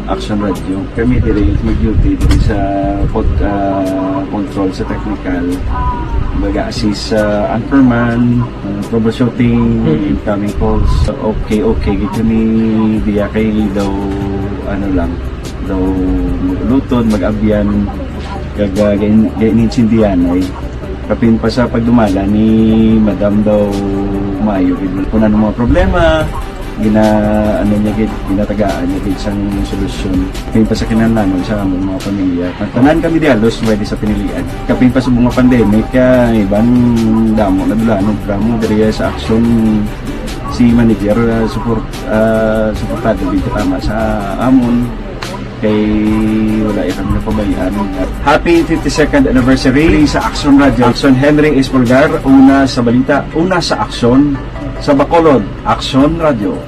Action Radio. Kami diri mag-duty diri sa control sa technical. Mag-assist sa anchorman, troubleshooting, incoming calls. Okay, gito ni diya kay daw daw lutod, mag-abyan, ganinsindihan ay kapin pa sa pagdumala ni Madam daw Mayo kung ano mga problema ginatagaan niya isang solusyon kapin pa sa kinahanglan sa among mga pamilya tanan kami di halos pwede sa pinilian kapin pa sa mga pandemic ibang damo na dulanog dramo diri sa action si manager suportado dito tama sa amon kay wala kami napabayaan. Happy 52nd anniversary sa Action Radio. Action Henry Espolgar, una sa balita, una sa aksyon sa Bacolod, Action Radio.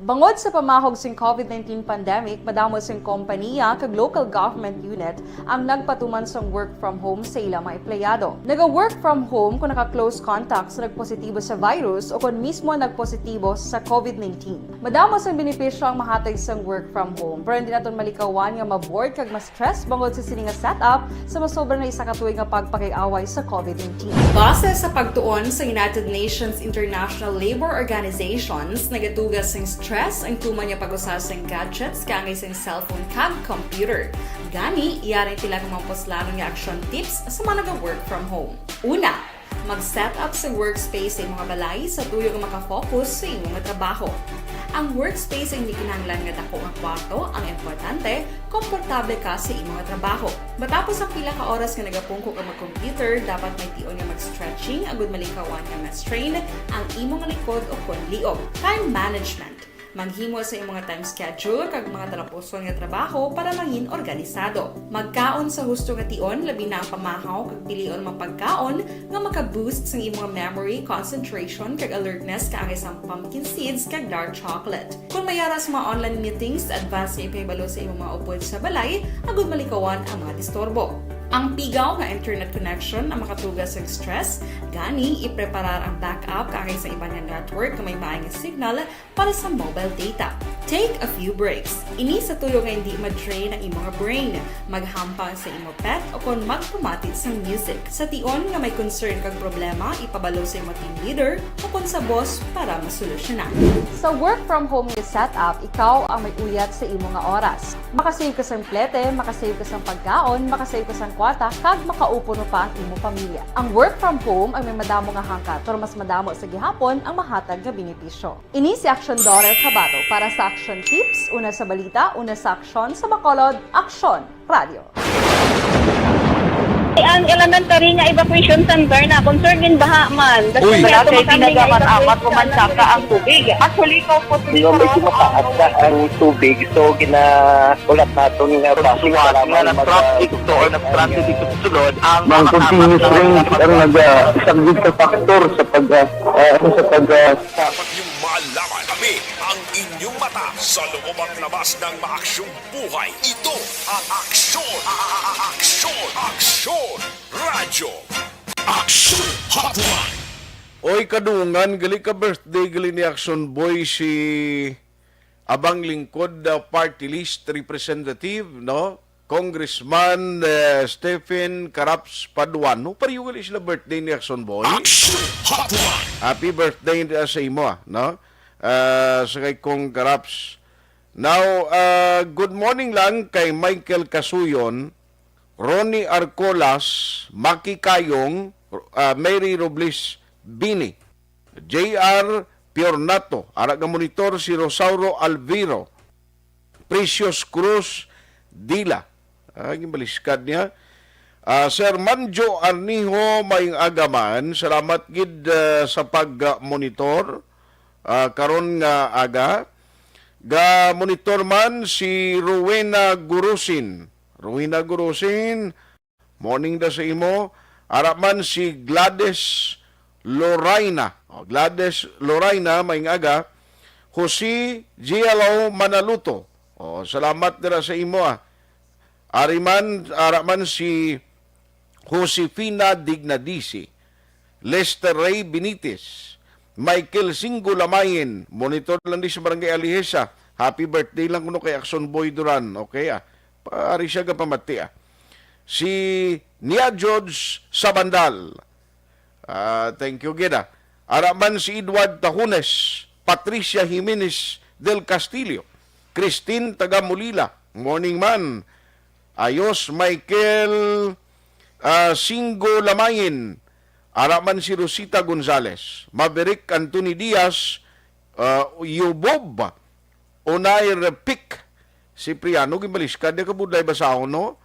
Bangod sa pamahog sing COVID-19 pandemic, madamo sing kompanya kag local government unit ang nagpatuman sang work from home sa ilang mga empleyado. Naga-work from home kung naka-close contacts na nagpositibo sa virus o kung mismo nagpositibo sa COVID-19. Madamo sang benepisyo ang mahatag sang work from home, pero hindi naton malikawan nga ma-bored kag ma-stress bangod sa sininga setup sa masobra na isa ka tuig nga pagpakiaway sa COVID-19. Base sa pagtuon sa United Nations International Labor Organizations, nagatugas sang stress ang tuman niya pag-usas ng gadgets kangay sa cellphone kag computer. Gani, iyari tila kung mapuslano nga action tips sa mga nag-work from home. Una, mag-set up sa workspace sa imong balay sa tuyo nga makafocus sa imong trabaho. Ang workspace ay hindi kinahanglan nga dako nga kwarto, ang importante, komportable ka sa imong trabaho. Matapos ang pila ka oras nga nagapungko ka mag-computer, dapat may tion nga mag-stretching agud malikawan nga ma-strain ang imong likod o konliog. Time management. Maghimo sa imong time schedule kag mga talapuson nga trabaho para mangin organisado. Magkaon sa husto nga tion, labi na ang pamahaw kag pilion mang pagkaon nga maka-boost sa imong memory, concentration kag alertness kaangay sa pumpkin seeds kag dark chocolate. Kung mayara sa mga online meetings, advance sa ipahibalo sa imong mga upod sa balay, agud malikawan ang mga disturbo. Ang pigaw nga internet connection ang makatugas sa stress, gani ipreparar ang backup kaangay sa ibang nga network na may maayong signal para sa mobile data. Take a few breaks. Ini sa tuyo nga hindi ma-drain ang imong brain, maghampang sa imong pet o kung magpamatit sa music. Sa tion nga may concern kag problema, ipabalo sa imong team leader o kung sa boss para masolusyonan. Sa work from home nga setup, ikaw ang may uyat sa imong nga oras. Makasave ka sa plete, makasave ka sa pagkaon, makasave ka sa kwarta, kag makaupo no pa ang imong pamilya. Ang work from home ay may madamo nga hangkat, pero mas madamo sa gihapon ang mahatag nga benepisyo. Ini si Action Daughter Kabato para sa Action Tips, una sa balita, una sa aksyon sa Bacolod, Aksyon Radio. Ang elementary nga evacuation center na concern din baha man. Uy. Kaya pinagamat-amat kumansaka ang tubig. Actually, ikaw po Medyo mataas na ang tubig, so ginaulat natin nga pasuwag nga ng traffic to or nag-transit dito sa sulod ang continuous rain ang nag-isang sa factor sa Dapat niyong malaman kami ang inyong mata sa loob at labas ng maaksyong buhay. Ito ang Aksyon! Aksyon! Aksyon! Radyo! Aksyon Hotline! Oy kadungan, gali ka birthday, gali ni Action Boy si Abang Lingkod Party List Representative, no? Congressman Stephen Caraps Paduano. Pariyo gali sila birthday ni Action Boy. Aksyon Hotline! Happy birthday sa imo, no? Sa kay Kong Caraps. Now, good morning lang kay Michael Casuyon, Ronnie Arcolas, Maki Kayong, Mary Robles Bini, J.R. Piornato, Araga Monitor si Rosauro Alviro, Precious Cruz Dila, gimbaliskad niya, Sir Manjo Arniho Mayng Agaman, salamat gid sa pag-monitor, karon nga aga, ga monitor man si Rowena Gurusin. Rowena Gurusin, morning da sa imo. Araman si Gladys Loraina. Gladys Loraina, maing aga. Jose Gialo Manaluto. Salamat dira sa imo. Araman si Josefina Dignadisi. Lester Ray Benitez. Michael Singo Lamayin, monitor lang di sa Barangay Alihesa. Happy birthday lang kuno kay Action Boy Duran. Okay Paari siya ka pamati Si Nia George Sabandal. Thank you, Geda. Araman si Edward Tahunes, Patricia Jimenez del Castillo, Christine Tagamulila, morning man. Ayos Michael Singo Lamayin. Araman si Rosita Gonzales, Maverick Anthony Diaz, Yubob, Onair Pic, Cipriano, gimbaliskad, di ka budlay basahon, no?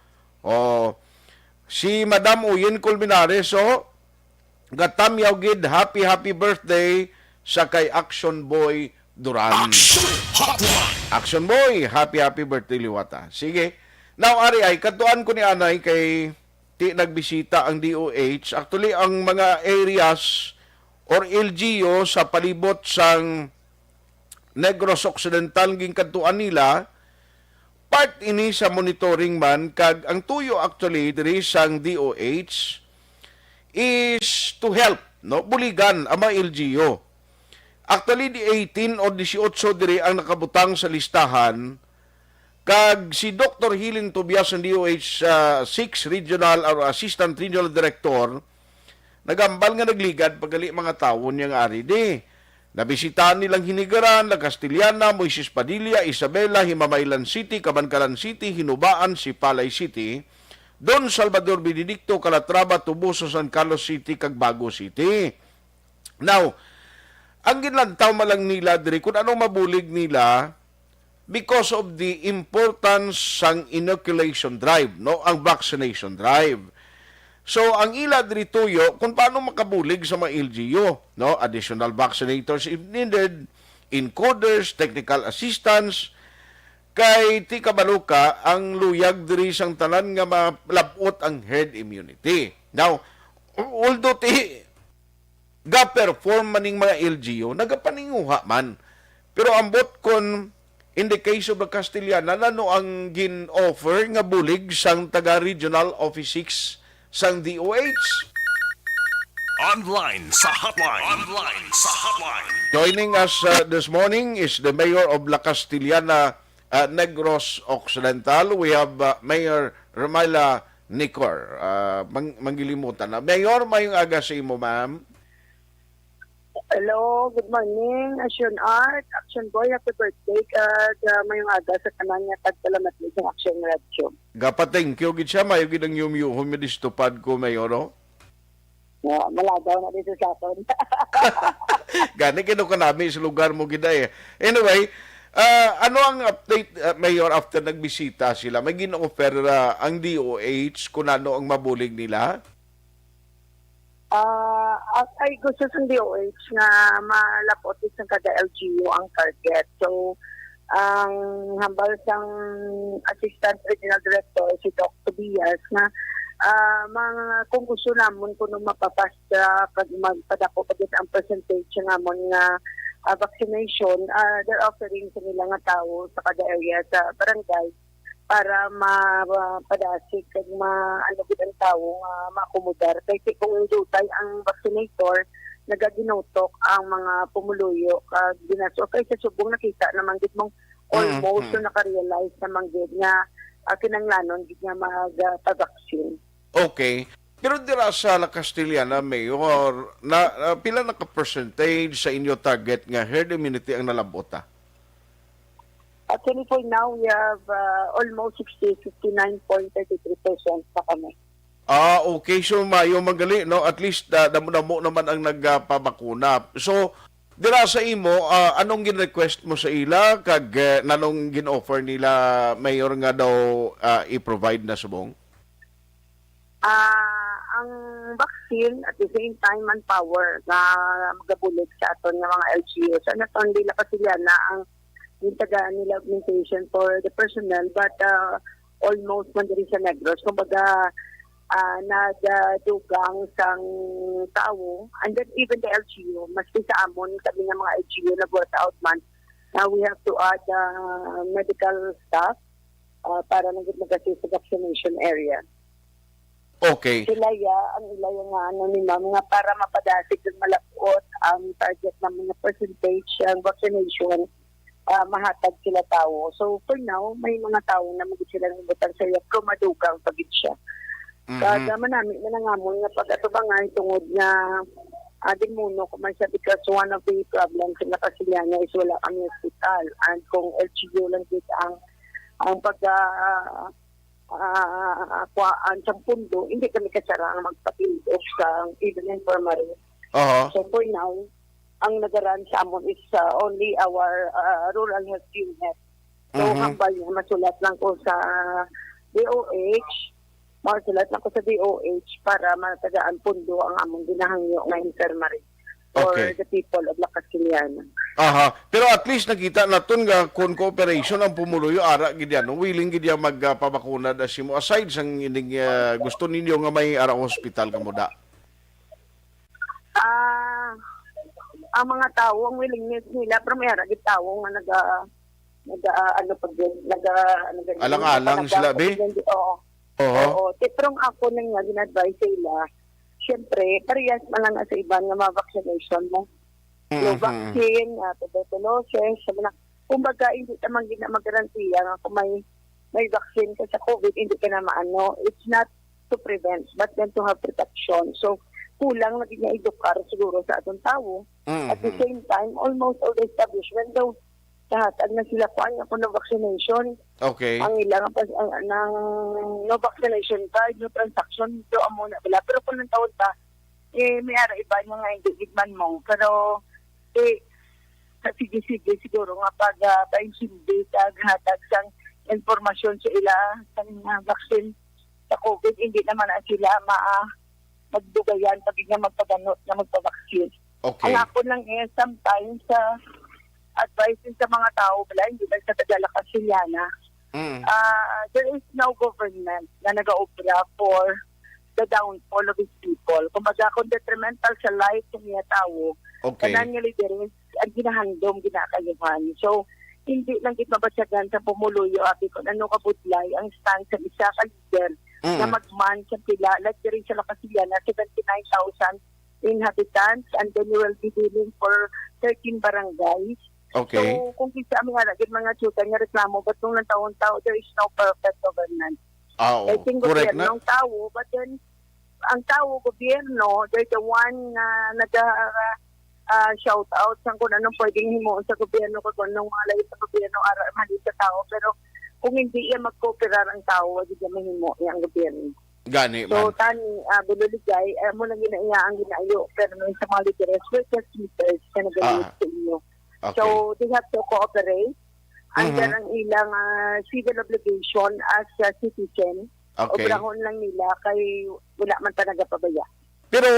Si Madam Uyen Colmenares, gatamyaw gid, happy birthday sa kay Action Boy Duran. Action Boy, happy birthday liwata. Sige. Now, ari ay, katuan ko ni Anay kay nagbisita ang DOH. Actually, ang mga areas or LGU sa palibot sang Negros Occidental ging katuan nila, part ini sa monitoring man, kag ang tuyo actually diri sang DOH is to help, no? Buligan ang mga LGU. Actually, di 18 o 18 diri ang nakabutang sa listahan. Kag si Dr. Hilin Tobias ng DOH 6 Regional or Assistant Regional Director, nagambal nga nagligad paggali mga tao niya nga ari di. Nabisitahan nilang Hinigaran, La Castellana, Moises Padilla, Isabela, Himamaylan City, Kabankalan City, Hinubaan, Sipalay City, Don Salvador Benedicto, Calatrava, Tubuso, San Carlos City, kag Bago City. Now, ang ginlantaw malang nila diri kung anong mabulig nila because of the importance sang inoculation drive, no? Ang vaccination drive. So, ang ila diri tuyo kung paano makabulig sa mga LGU, no? Additional vaccinators if needed, encoders, technical assistance, kay ti kabaluka ang luyag diri sang tanan nga malabot ang herd immunity. Now, although ti ga-perform maning mga LGU, nagapaninguha man. Pero ambot kon in the case of the Castellana, nano ang gin-offer nga bulig sang taga-regional office 6 sang DOH. Online sa hotline. Online sa hotline. Joining us this morning is the Mayor of La Castillana, Negros Occidental. We have Mayor Ramila Nicor. Manggilimutan na. Mayor, mayong aga sa imo, ma'am. Hello, good morning. Action Art, Action Boy, happy birthday kag mayong aga sa tanan nga tagpalamat ni sa Action Radio. Gapa, thank you. Gid siya, mayo gid ang yum-yum. Humidistupad ko, Mayor, no? Malagaw na dito sa aton. Gani kino ka namin sa lugar mo gida eh. Anyway, ano ang update, Mayor, after nagbisita sila? May gin-offer ang DOH kung ano ang mabulig nila? Ay gusto sa DOH nga malapot isang kada LGU ang target. So, ang hambal sang Assistant Regional Director, si Doc Tobias, na mga kung gusto namon kung mapapasta pag magpadako pa ang percentage namon nga vaccination, they're offering sa nila nga tao sa kada area sa barangay para mapadasig kag ano gid ang tao maakomodar kay kung dutay ang vaccinator nagaginotok ang mga pumuluyo kag ginaso kay sa subong nakita naman gid mong almost naka-realize naman gid nga kinanglanon gid nga magpa-vaccine. Okay. Pero dira sa La Castillana, Mayor, pila na ka-percentage sa inyo target nga herd immunity ang nalabota? Actually, for now, we have almost 59.33% pa kami. Okay. So, mayo magali, no? At least, damo-damo naman ang nagpabakuna. So, dira sa imo, anong gin-request mo sa ila? Kag nanong gin-offer nila, Mayor, nga daw i-provide na subong? Ang vaccine, at the same time, manpower na magabulig sa aton ng mga LGU. So, not only La Castillana ang yung tagaan nila augmentation for the personnel, but almost man din sa Negros. Kumbaga, nagdugang sang tao, and then even the LGU, maski sa amon, kami ng mga LGU na brought out man, now we have to add medical staff para mag-assist sa vaccination area. Okay. Sila ang ilaya nga ano ni ma'am nga para mapadasig ng malapot ang target ng mga percentage ang vaccination, mahatag sila tao. So for now, may mga tao na magiging sila ng butang sa iyo kung madugang pagid siya. Kaya manami na nangamon nga pag-atubangan tungod na ading muno kung may siya because one of the problems sa Castillana is wala kami hospital and kung LGU lang dito ang sa pundo, hindi kami kasara ang magpapildo sa even infirmary. So for now, ang nagaran sa amon is only our rural health unit. So hambal niya, masulat lang ko sa DOH, para matagaan pundo ang amon ginahangyo nga infirmary for the people of La Castillana. Pero at least nakita naton nga kung cooperation ang pumuluyo ara gid yan, willing gid yan magpabakuna da simo aside sang ining gusto ninyo nga may ara hospital kamo da. Ang mga tao ang willingness nila pero may ara gid tao nga alang-alang sila be. Oo. Pero ako nang gin-advise sila, siyempre, parehas man lang sa iba nga ma-vaccination mo. Yung vaccine, tuberculosis, kumbaga, hindi naman mag-garantiya nga kung may vaccine ka sa COVID, hindi ka na maano. It's not to prevent, but then to have protection. So, kulang na edukar siguro sa atong tao. At the same time, almost all the establishment daw, kahatag na sila po ang no vaccination. Okay. Ang ilang ng no vaccination card, no transaction, do amo na bila. Pero kung ng taon ta, may ara iba mga individual mo. Pero, sige siguro nga pag pa-insindi, hatag sang informasyon sa ila sa vaccine sa COVID, hindi naman na sila magdugayan pag nga magpaganot na magpa-vaccine. Okay. Ang ako lang sometimes advising sa mga tao, hindi ba sa Tagala Castillana, there is no government na nag-aobra for the downfall of its people. Kumbaga, kung detrimental sa life ng mga tao, kanan nga leaders, ang ginahandom, ginakayuhan. So, hindi lang kita mabatsagan sa pumuluyo, abi kung ano kabudlay, ang stance sa isa ka leader na magman sa pila, like rin sa La Castillana, 79,000 inhabitants, and then we will be dealing for 13 barangays. Okay. So, kung kisa kami nga naging mga chuta nga reklamo, but nung ng taon-tao, there is no perfect governance. I think Correct na. gobyerno ang tao, but then, ang tao, gobyerno, they're the one na shout out sa kung anong pwedeng himuon sa gobyerno, kung anong mga layo sa gobyerno, mali sa tao. Pero kung hindi yan mag-cooperar ang tao, hindi yan mahimo ang gobyerno. Gani So, man. tani, bululigay, mo lang ginaiya ang ginaayo, pero may sa mga leaders, we're just leaders na nagalit sa inyo. Okay. So, they have to cooperate under ang ilang civil obligation as a citizen. Okay. Obrahon lang nila kay wala man talaga pabaya. Pero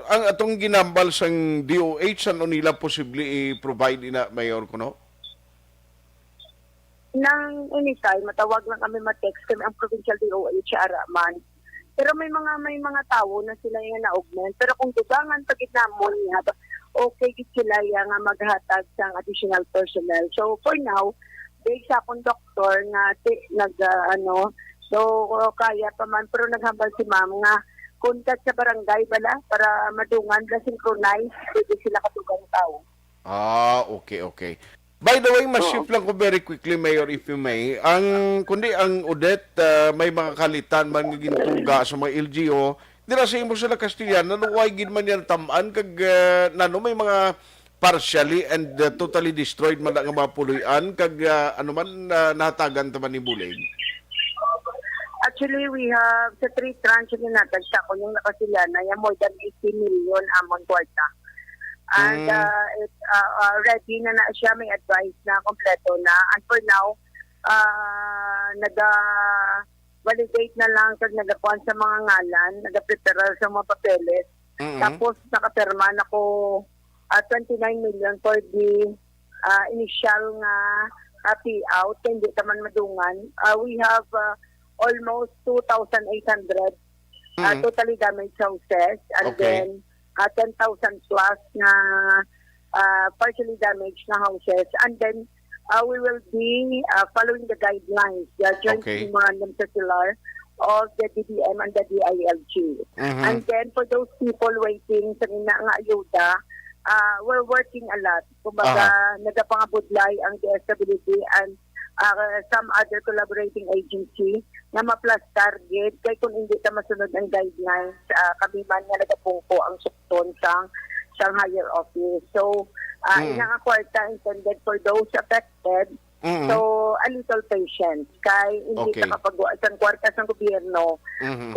ang atong ginambal sang DOH ano nila posible i-provide ina mayor kuno? Nang anytime matawag lang kami, ma-text kami ang provincial DOH Araman. Pero may mga tao na sila yung na-augment. Pero kung dugangan pag itamon niya, okay gid sila yang maghatag sang additional personnel. So for now, based sa akong doktor nga so kaya pa man, pero naghambal si ma'am nga contact sa barangay bala para madungan la synchronize pwede sila katugang tao. Okay. By the way, ma-shift lang ko very quickly, Mayor, if you may. Kundi ang Odette, may mga kalitan man nga gintuga sa mga LGU, dira sa imo sila Castilla, nanuway gid man yan tamaan kag may mga partially and totally destroyed man nga mga puluyan kag natagan ta man ni Bulig. Actually, we have sa 3 tranches na natagsa ko yung nakasilana, yung more than 80 million among kwarta. And ready na siya, may advice na kompleto na. And for now, nag-validate na lang kag nagakuan sa mga ngalan, nag-prepare sa mga papeles. Tapos nakapirma na ko 29 million for the initial nga payout, hindi taman madungan. We have almost 2,800 totally damaged houses, and then 10,000 plus na partially damaged na houses, and then we will be following the guidelines, the joint memorandum circular of the DBM and the DILG. And then for those people waiting sa nga ayuda, we're working a lot. Kumbaga, nagapangabudlay ang DSWD and some other collaborating agency na ma-plus target kay kung hindi ta masunod ang guidelines, kami man nga nagapungko ang sukton sang higher office. So, inang kwarta intended for those affected. So, a little patience kay hindi ta kapagawa sang kwarta sang gobyerno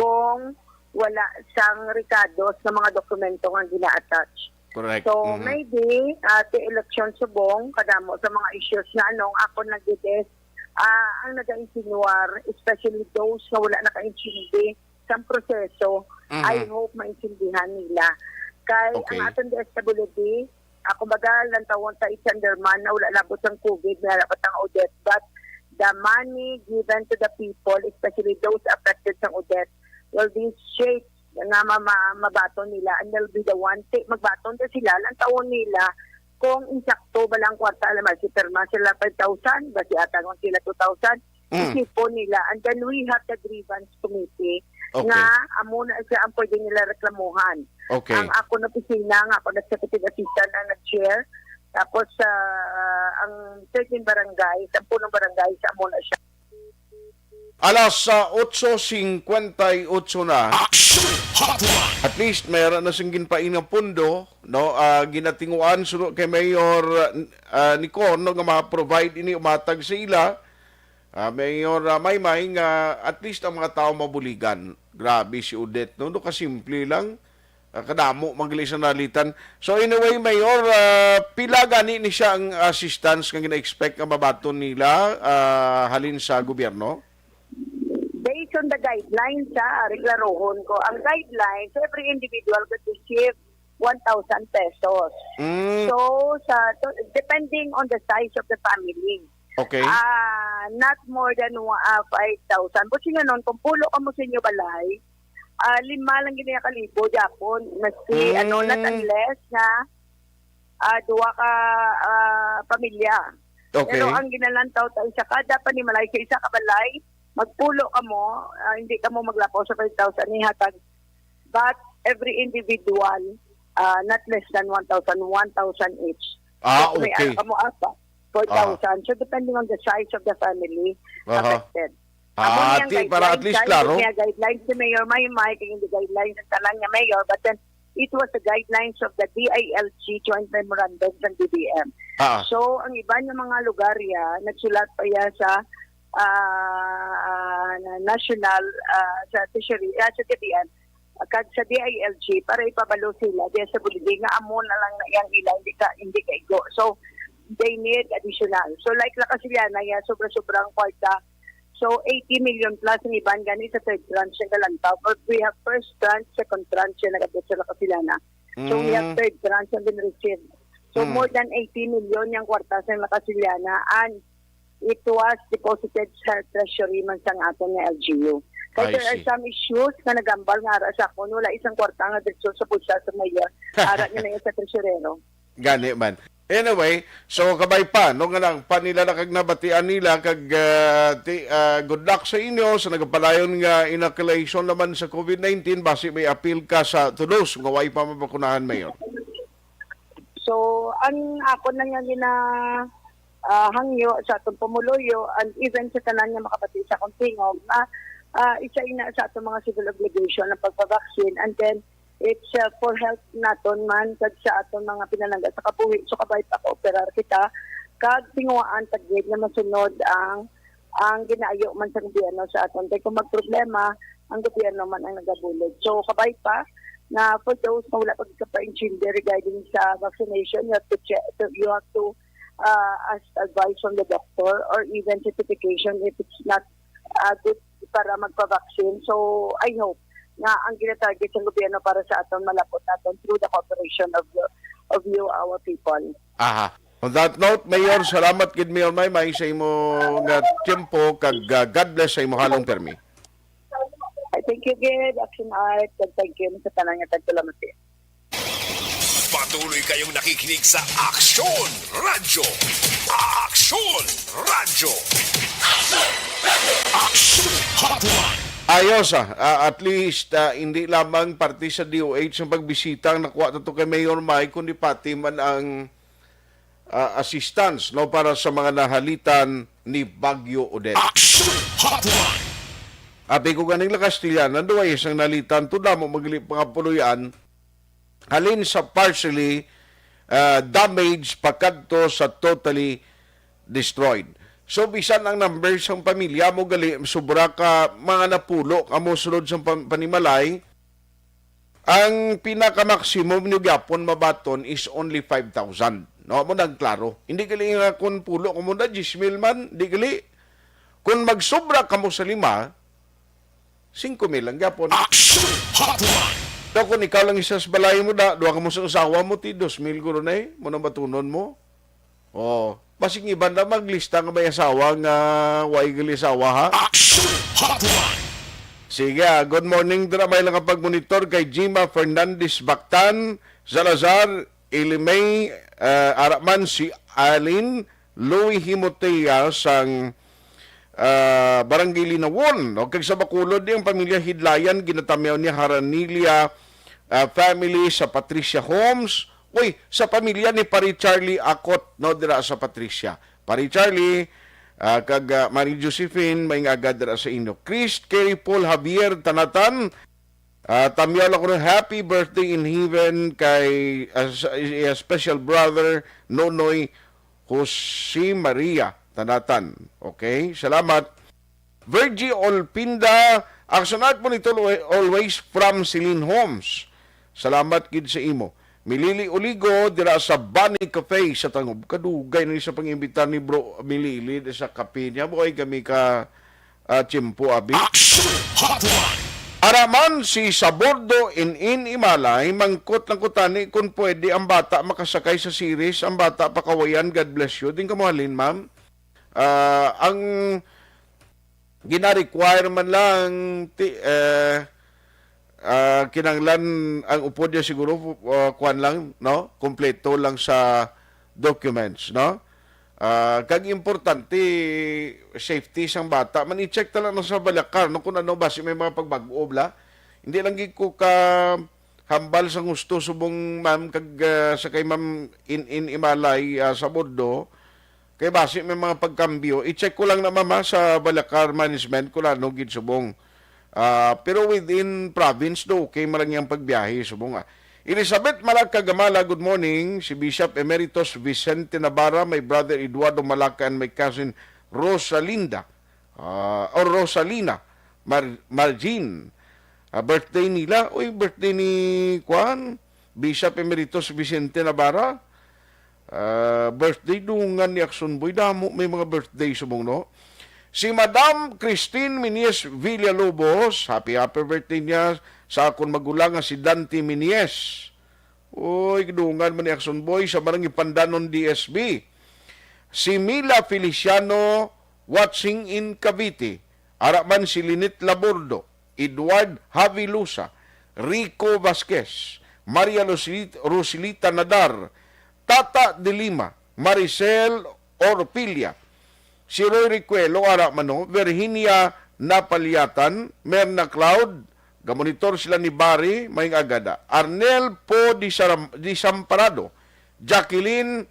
kung wala sang recados ng mga dokumento nga gina-attach. Correct. So, maybe, the election subong, kadamo sa mga issues na ako nag-detest, ang nag-insinuar, especially those na wala naka-insindi sa proseso, I hope maintindihan nila. Kay ang atong DSWD, kumbaga, lantawon ta Sanderman na wala labot ang COVID, na labot ang Odette, but the money given to the people, especially those affected sa Odette, will be shaped nga mabaton nila, and they'll be the one magbaton na sila lang taon nila kung insakto ba lang kwarta, alam mo, si Perma sila 5,000, ba si Atangon sila 2,000, isipon nila, and then we have the grievance committee nga amo na siya ang pwede nila reklamuhan. Ang ako na pisina, nga ako nag-executive assistant na nag-chair, tapos ang 13 barangay, 10 barangay, sa amo na siya. Alas 8:58 na. Action Hotline! At least mayroon na sing ginpain nga pundo, no? Ginatinguan suno kay Mayor Nicon no nga ma-provide ini umatag sa ila. Mayor Maymay nga at least ang mga tao mabuligan. Grabe si Odette no, kasimple lang. Kadamo magli sa nalitan. So anyway, Mayor, pila gani ni siya ang assistance nga gina-expect nga mabaton nila halin sa gobyerno? Based on the guidelines, reklarohon ko. Ang guidelines, every individual could receive 1,000 pesos. So, depending on the size of the family. Not more than 5,000. But yun nun, kung pulo ka mo sa inyo balay, 5 lang ginaya kalibo, Japon. Maski, not unless na 2 ka pamilya. Pero ang ginalantaw tayo sa kada panimalay, sa isa ka balay, magpulo ka mo, hindi ka mo maglapo sa 5,000 ihatag. But every individual not less than 1,000 each. Ah, So, may okay. anak ka mo apa, 4,000. So, depending on the size of the family affected. Ah, Amo niyang para at guidelines, least siya, klaro. hindi niya guidelines si Mayor Maymay, kaya hindi guidelines ng talang niya Mayor, but then it was the guidelines of the DILG Joint Memorandum ng DBM. Ah. So, ang iba niya mga lugar nagsulat pa yan sa national, sa Treasury, sa DBM, kag sa DILG, para ipabalo sila, diya sa bulidi, nga amo na lang na yung ila, hindi ka igo. So, they need additional. So, like la Kasiliana, sobra-sobrang kwarta. So, 80 million plus ang iban gani sa third tranche ng Kalantaw. But we have first tranche, second tranche na nagabot sa Kasilana. So, we have third tranche na bin-receive. So, more than 80 million yung kwarta sa Kasilana, and it was deposited sa treasury man sa aton ng LGU. Kaya there are some issues na nagambal nga ara sa ako. Wala isang kwarta nga dito sa pulsa sa mayor. Ara niya na yun sa tresurero. Gani man. Anyway, so kabay pa, no nga lang, panila na kag nabatian nila, kag good luck sa inyo, sa nagapalayon nga inoculation naman sa COVID-19, basi may appeal ka sa Tulos, nga way pa mabakunahan, Mayor. So, ang ako na nga hangyo sa atong pumuloyo, and even sa tanan nga makapati sa kontingog, na isa ina sa atong mga civil obligation ng pagpavaccine, and then it's for health naton man kag sa aton mga pinalangga sa kabuhi. So kabay pa kooperar kita kag tinguaan tagid na masunod ang ginaayo man sa gobyerno sa aton. Kay kung magproblema ang gobyerno man ang nagabulod. So kabay pa na for those na wala pagka-pa-intindi regarding sa vaccination, you have to ask advice from the doctor or even certification if it's not good para magpa-vaccine. So I hope na ang ginatarget ng gobyerno para sa aton malapot natin through the cooperation of you, our people. Aha. On that note, Mayor, salamat gid Mayor Maymay sa imo nga tiempo, kag God bless sa imo halong permi. I thank you, Gid, Action Art, and thank you sa tanan nga tagtulamati. Patuloy kayong nakikinig sa Aksyon Radyo. Aksyon Radyo. Aksyon Hotline. Ayos at least hindi lamang parte sa DOH ang pagbisita ang nakuha to kay Mayor Mike, kundi pati man ang assistance no para sa mga nahalitan ni Bagyo Odette. Aksyon Hotline. Abi ko ganing la Castellana, duway isang nalitan to damo magli pangapuluyan halin sa partially damaged pakadto sa totally destroyed. So, bisan ang numbers ng pamilya mo gali, sobra ka mga napulo, kamo sulod sa panimalay, ang pinaka-maximum nyo gyapon mabaton is only 5,000. No, mo nang klaro. Hindi gali nga kung pulo, kung muna 10,000 man, hindi gali. Kung magsobra kamo sa 5, 5,000 lang gyapon. Aksyon Hotline. So, kung ikaw lang isa sa balay mo da, duwa ka mo sa usawa mo, 2,000 guro na mo nang batunon mo. Oh, basing iban na maglista nga may asawa nga way gali asawa ha. Aksyon Hotline. Sige, good morning. Dira may lang ang pagmonitor kay Jima Fernandez Bactan, Salazar, Ilimay, Araman si Alin, Louie Himotea sang Barangay Linawon. O kag sa Bacolod, yung pamilya Hidlayan, ginatamyaw ni Haranilia family sa Patricia Homes. Uy, sa pamilya ni Pari Charlie Akot, no, dira sa Patricia. Pari Charlie, kag Marie Josephine, may agad dira sa inyo. Chris, Kerry Paul, Javier, Tanatan, tamyaw lang ko ng happy birthday in heaven kay special brother, Nonoy Jose Maria, Tanatan. Okay, salamat. Virgie Olpinda, aksonat mo nito always from Celine Homes. Salamat kid sa imo. Milili Oligo dira sa Bunny Cafe sa Tangob. Kadugay na sa pang-imbita ni Bro Milili sa kape niya. Buhay kami ka Chimpo Abi. Action Hotline. Araman si Sabordo in Imalay, mangkot lang kutani kung pwede ang bata makasakay sa series, ang bata pakawayan, God bless you. Din ka mahalin, ma'am. Ang gina-require man lang kinanglan ang upod niya siguro kuan lang, no? Kompleto lang sa documents, no? Kag importante safety sang bata man i-check ta lang sa balakar no kung ano basi may mga pagbag-o bla. Hindi lang gid ko ka hambal sa gusto subong ma'am kag sa kay ma'am in Imalay sa Bordo kay base may mga pagkambyo i-check ko lang na mama sa Balakar management ko lang no gid subong. Pero within province do okay man lang yang pagbiyahe subong. Elizabeth Malaca Gamala, good morning. Si Bishop Emeritus Vicente Navarra, my brother Eduardo Malaca and my cousin Rosalina Margin. Birthday nila. Uy, birthday ni Juan, Bishop Emeritus Vicente Navarra. Birthday dungan ni Akson Boy. Damo, may mga birthday subong, no? Si Madam Christine Minies Villalobos, happy birthday niya sa akong magulang si Dante Minies. Uy, dungan man ni Akson Boy sa Barangay Pandanon DSB. Si Mila Feliciano watching in Cavite. Araman si Linit Labordo, Edward Havilusa, Rico Vasquez, Maria Rosilita Nadar, Tata de Lima, Maricel Orpilia, si Roy Ricuelo, Aramano, Virginia Napaliatan, Merna Cloud, gamonitor sila ni Barry, Mayng Agada, Arnel Po di Samparado, Jacqueline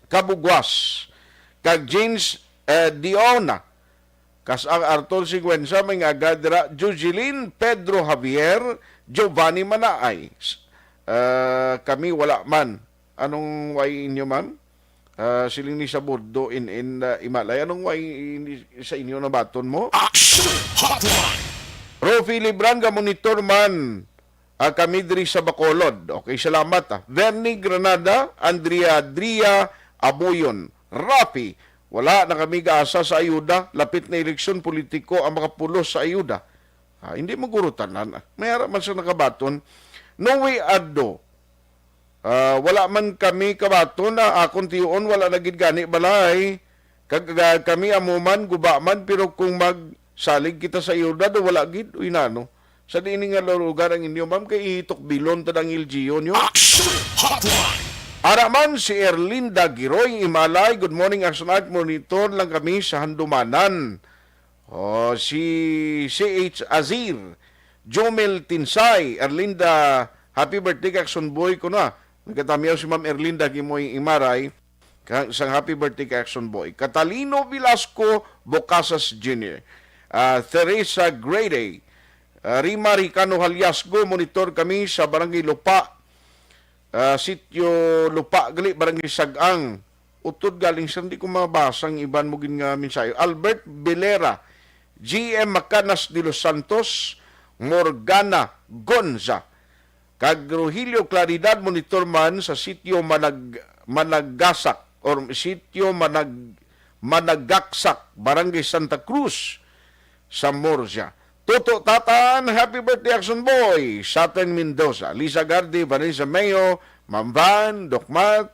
Cabugwas, kag James Diona, kas ang Artol Sigüenza, Mayng Agadra, Jujeline Pedro Javier, Giovanni Manaay. Kami wala man. Anong way inyo, ma'am? Siling ni sa Bordo in Imalay. Anong way sa inyo na baton mo? Action Hotline. Rofi Libranga monitor man kami diri sa Bacolod. Okay, salamat. Vernie Granada, Andrea Aboyon, Rafi, wala na kami gaasa sa ayuda. Lapit na eleksyon politiko ang makapulos sa ayuda. Hindi magurutanan. May harap man sa nakabaton. No way addo. Wala man kami kabaton na akong tiyon wala nagid gani balay. Kami amuman, gubaman, pero kung magsalig kita sa ayuda, do wala gid. Uy nano. Sa diining nga lugar ang inyo, ma'am, kay itok bilon tadang LGO nyo. Action Hotline. Araman si Erlinda Giroy Imalay. Good morning, Action Art. Monitor lang kami sa Handumanan. Si C.H. Azir, Jomel Tinsay, Erlinda, happy birthday Action Boy ko na. Nagkatamiyaw si Ma'am Erlinda Gimoy Imaray, isang happy birthday Action Boy. Catalino Velasco Bocasas Jr., Teresa Grady, Rima Ricano Haliasgo, monitor kami sa Barangay Lupa, Sitio Lupa gali Barangay Sagang. Utod galing sa hindi ko mabasang iban mo gin nga mensahe. Albert Belera, GM Macanas de los Santos, Morgana Gonza, kag Rogelio Claridad, monitor man sa Sitio Managasak or Sitio Managaksak, Barangay Santa Cruz, Samorja. Toto Tatan, happy birthday Action Boy. Saturn Mendoza, Lisa Gardi, Vanessa Mayo, Mamban, Dokmat,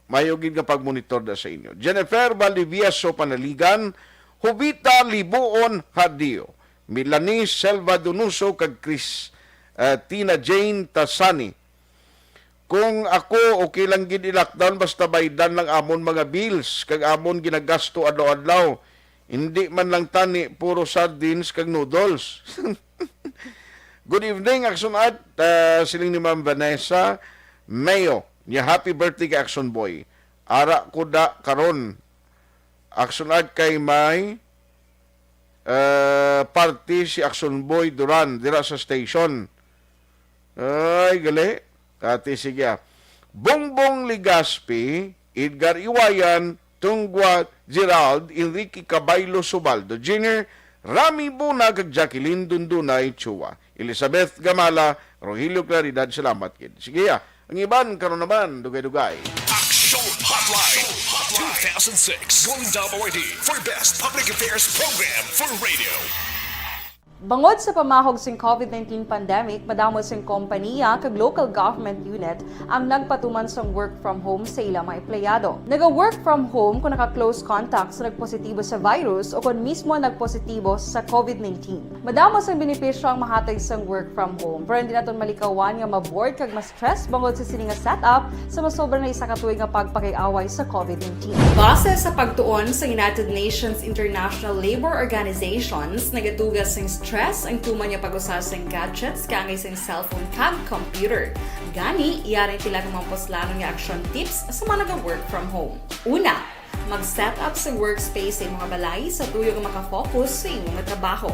mayogin nga pagmonitor na sa inyo. Jennifer Valdivieso Panaligan, Hubita Libuon Hadio, Melanie Selva Donuso, kag Tina Jane Tasani. Kung ako, okay lang gid i-lockdown, basta baydan lang amon mga bills, kag amon ginagasto adlaw-adlaw. Hindi man lang tani, puro sardines kag noodles. Good evening, Action Art. Siling ni Ma'am Vanessa Mayo. Niya happy birthday kay Action Boy. Ara ko da karon. Action Art kay may party si Action Boy Duran dira sa station. Ay, gali. Kati sige. Bongbong Ligaspi, Edgar Iwayan, Tungwa Gerald, Enrique Cabaylo Subaldo Jr., Rami Bunag, Jacqueline Dundunay Chua, Elizabeth Gamala, Rogelio Claridad, salamat kid. Sige ang iban karon naman, dugay-dugay. Action Hotline 2006 Golden Dome Awardee for Best Public Affairs Program for Radio. Bangod sa pamahog sing COVID-19 pandemic, madamo sing kompanya kag local government unit ang nagpatuman sang work from home sa ilang mga empleyado. Naga-work from home kung naka-close contacts na nagpositibo sa virus o kung mismo nagpositibo sa COVID-19. Madamo sang benepisyo ang mahatag sang work from home, pero hindi naton malikawan nga ma-bored kag ma-stress bangod sa sini nga setup sa masobra na isa ka tuig nga pagpakiaway sa COVID-19. Base sa pagtuon sa United Nations International Labour Organizations, nagatugas sing stress ang tuman niya pag-usasang gadgets kangay sa cellphone kag computer. Gani, iyari tila ng mga poslano nga action tips sa mga nag-work from home. Una, mag-set up sa workspace sa mga balay sa tuyo nga makafocus sa imong nga trabaho.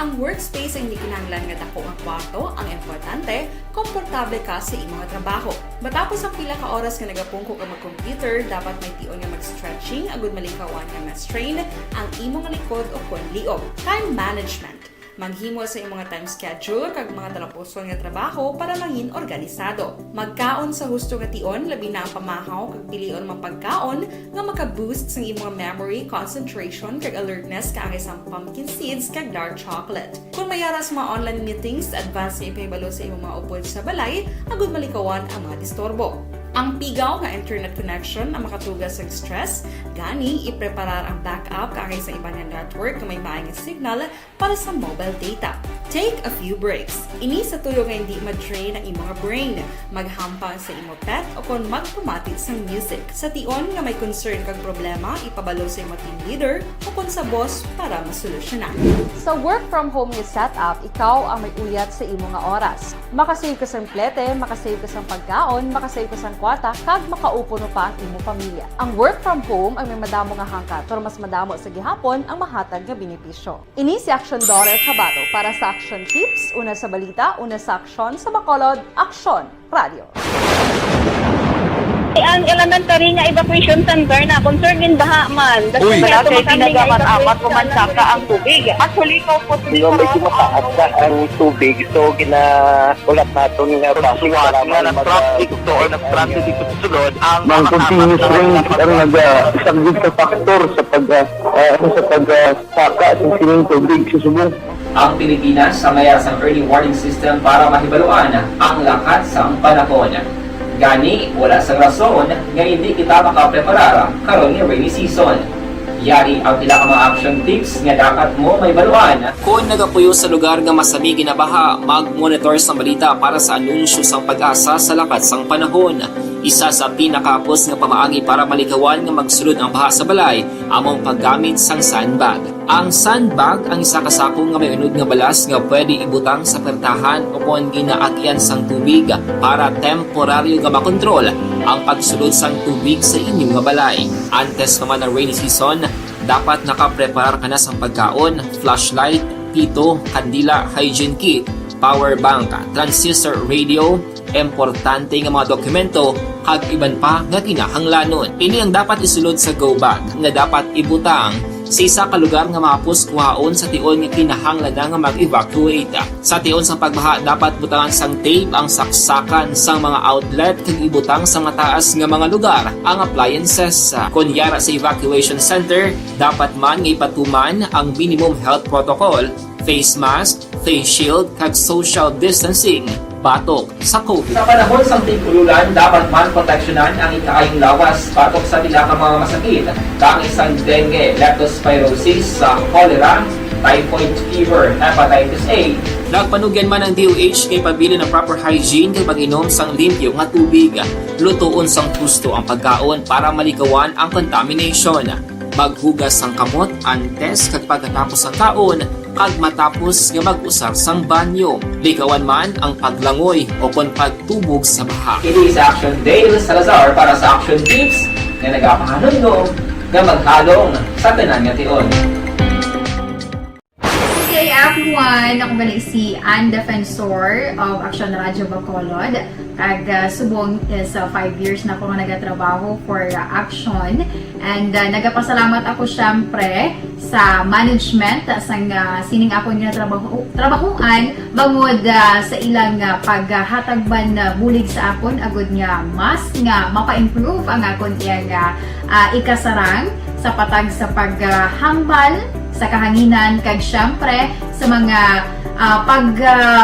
Ang workspace ay hindi kinahanglan nga dako nga kwarto, ang importante, komportable ka sa imong nga trabaho. Matapos ang pila ka oras nga nagapungko ka mag-computer, dapat may tion nga mag-stretching agud malikawan nga ma-strain ang imong likod o konliog. Time management. Maghimo sa imong mga time schedule kag mga talapuson nga trabaho para maging organisado. Magkaon sa husto nga tion, labi na ang pamahaw kag pilion mga pagkaon nga maka-boost sa imong memory, concentration kag alertness kaangay sa pumpkin seeds kag dark chocolate. Kung mayara sa mga online meetings, advance nga ipahibalo sa imong mga upod sa balay, agud malikawan ang mga disturbo. Ang pigaw nga internet connection ang makatugas sa stress, gani ipreparar ang backup kaangay sa iba nga network nga may maayong signal para sa mobile data. Take a few breaks. Ini sa tuyo nga hindi ma-drain ang imong brain, maghampang sa imong pet o kon magpumati sa music. Sa tion nga may concern kag problema, ipabalo sa imong team leader o kon sa boss para masolusyonan. Sa work from home nga setup, ikaw ang may uyat sa imong nga oras. Makasave ka sa plete, makasave ka sa pagkaon, makasave ka sa kwarta, kag makaupo no pa ang imong pamilya. Ang work from home ay may madamo nga hangkat, pero mas madamo sa gihapon ang mahatag nga benepisyo. Ini si Action Dorel Cabato para sa Action Tips, una sa balita, una sa aksyon sa Bacolod, Action Radio. Ang elementary nga evacuation center na concern din baha man. Uy, kasi pinagamat-amat kumansaka ang tubig. Actually, ko po Di ba medyo mataas na ang tubig, so ginaulat natin nga pasiwala nga ng traffic to or nag-traffic dito sa sulod ang mga continuous rain ang nag-subject sa factor sa pagsaka at sining tubig sa subong. Ang Pilipinas sa mayas ang early warning system para mahibaluan ang lakat sang panahon. Gani, wala sang rason nga hindi kita makapreparar karon nga rainy season. Yari ang pila ka mga action tips nga dapat mo may baluan. Kung nagapuyo sa lugar nga masami ginabaha, mag-monitor sa balita para sa anunsyo sang pag-asa sa lakat sang panahon. Isa sa pinakapos nga pamaagi para malikawan nga magsulod ang baha sa balay, among paggamit sang sandbag. Ang sandbag ang isa kasakong nga may unod nga balas nga pwede ibutang sa pertahan o kung ginaagyan sang tubig para temporaryo nga makontrol ang pagsulod sang tubig sa inyong nga balay. Antes naman ng rainy season, dapat nakapreparar ka na sang pagkaon, flashlight, pito, kandila, hygiene kit, power bank, transistor radio, importante nga mga dokumento kag iban pa nga kinahanglanon. Ini ang dapat isulod sa go bag nga dapat ibutang sa isa ka lugar nga mapus kuhaon sa tion nga kinahanglan nga mag-evacuate. Sa tion sa pagbaha dapat butangan sang tape ang saksakan sang mga outlet kag ibutang sa mataas nga mga lugar ang appliances. Kunyara sa evacuation center, dapat man nga ipatuman ang minimum health protocol, face mask, face shield kag social distancing batok sa COVID. Sa panahon sa tigululan, dapat man proteksyonan ang ikaayong lawas batok sa pila ka mga masakit. Kang isang dengue, leptospirosis, cholera, typhoid fever, hepatitis A. Nagpanugyan man ang DOH kay pabili ng proper hygiene kay pag-inom sang limpyo nga tubig. Lutuon sang gusto ang pagkaon para malikawan ang contamination. Maghugas sang kamot antes kag pagkatapos ang kaon kag matapos nga mag-usar sang banyo. Likawan man ang paglangoy o kon pagtubog sa baha. It is Action Dale Salazar para sa Action Tips nga nagapahanong nga maghalong sa tanan nga tion. Good day everyone! Ako balik si Ann Defensor of Action Radio Bacolod. Kag subong is 5 years na ako nga nagatrabaho for Action. And nagapasalamat ako syempre sa management sang sining ako nga trabahuan bangod sa ilang paghatagban bulig sa akon agud nga mas nga mapa-improve ang akon iyang ikasarang sa patag sa paghambal sa kahanginan kag syempre sa mga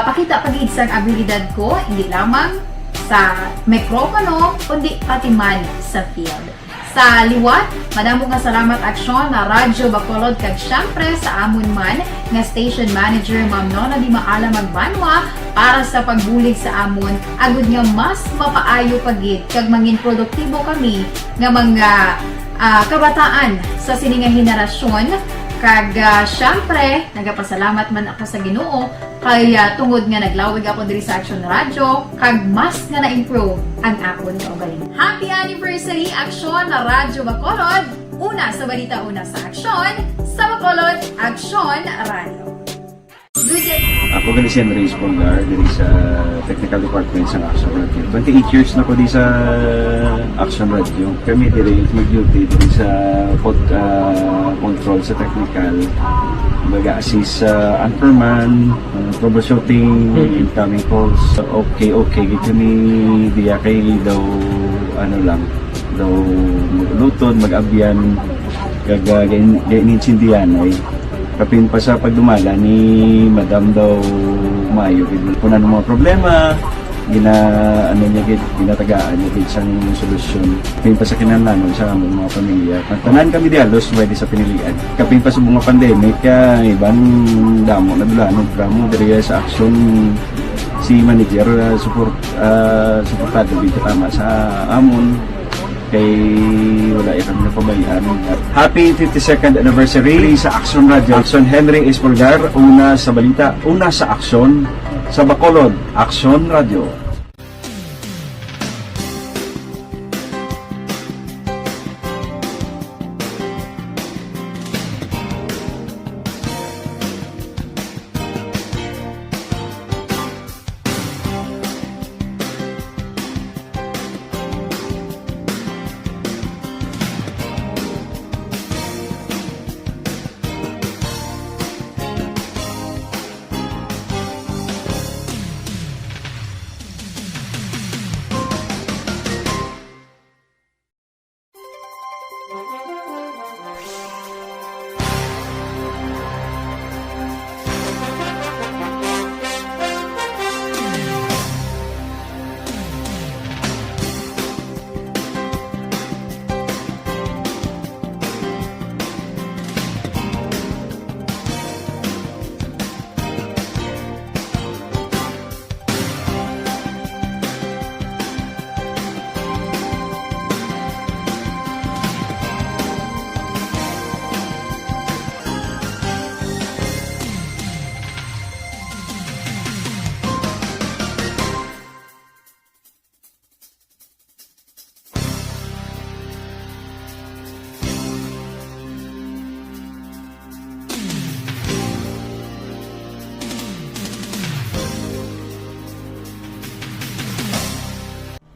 pakita pagid sang abilidad ko hindi lamang sa mikropono kundi pati man sa field. Sa liwat, madamo nga salamat Aksyon na Radyo Bacolod kag syempre sa amon man nga station manager Ma'am Nona Di Maala Magbanwa para sa pagbulig sa amon agud nga mas mapaayo pagid kag mangin produktibo kami nga mga kabataan sa sininga henerasyon Kag syempre, nagapasalamat man ako sa Ginoo kay tungod nga naglawig ako diri sa Action Radio kag mas nga na-improve ang akon kaugalingon. Happy anniversary Action Radio Bacolod! Una sa balita, una sa aksyon, sa Bacolod Action Radio. Good day! Ako gali si Henry Espolgar diri sa Technical Department sa Action Radio. 28 years na ko di sa Action Radio. Kami diri mag-duty diri sa control sa technical. Mag-assist sa anchorman, troubleshooting, incoming calls. Okay. Gito ni diya kay daw daw maglutod, mag-abyan, ganinsindihan ay kapin pa sa pagdumala ni Madam daw Mayo. Kung ano mga problema, ginatagaan niya isang solusyon. Kapin pa sa kinananon sa among mga pamilya. Tanan kami dialos, pwede sa pinilian. Kapin pa sa mga pandemic, ibang damo na dulanog dramo diri sa action si manager suportado dito tama sa amon kay wala ikang napabayaan. Happy 52nd anniversary sa Action Radio. Action Henry Espolgar, una sa balita, una sa aksyon sa Bacolod, Action Radio.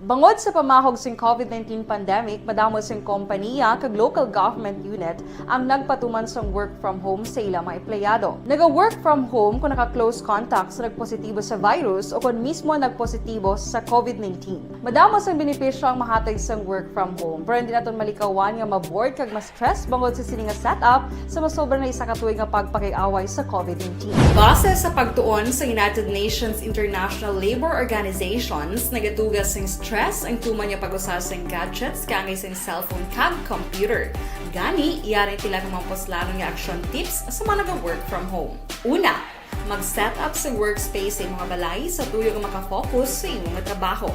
Bangod sa pamahog sing COVID-19 pandemic, madamo sing kompanya kag local government unit ang nagpatuman sang work from home sa ilang mga empleyado. Naga-work from home kung naka-close contact sa nagpositibo sa virus o kung mismo nagpositibo sa COVID-19. Madamo sang benepisyo ang mahatag sang work from home, pero hindi naton malikawan nga ma-bored kag ma-stress bangod sa sini nga setup sa masobra na isa ka tuig nga pagpakiaway sa COVID-19. Base sa pagtuon sa United Nations International Labour Organizations, nagatugas sing stress ang tuman niya pag-usas ng gadgets kangay sa cellphone kag computer. Gani, iyarin tila ng mga poslanong nga action tips sa mga nag-work from home. Una, mag-set up sa workspace sa mga balay sa tuyo nga makafocus sa inyong trabaho.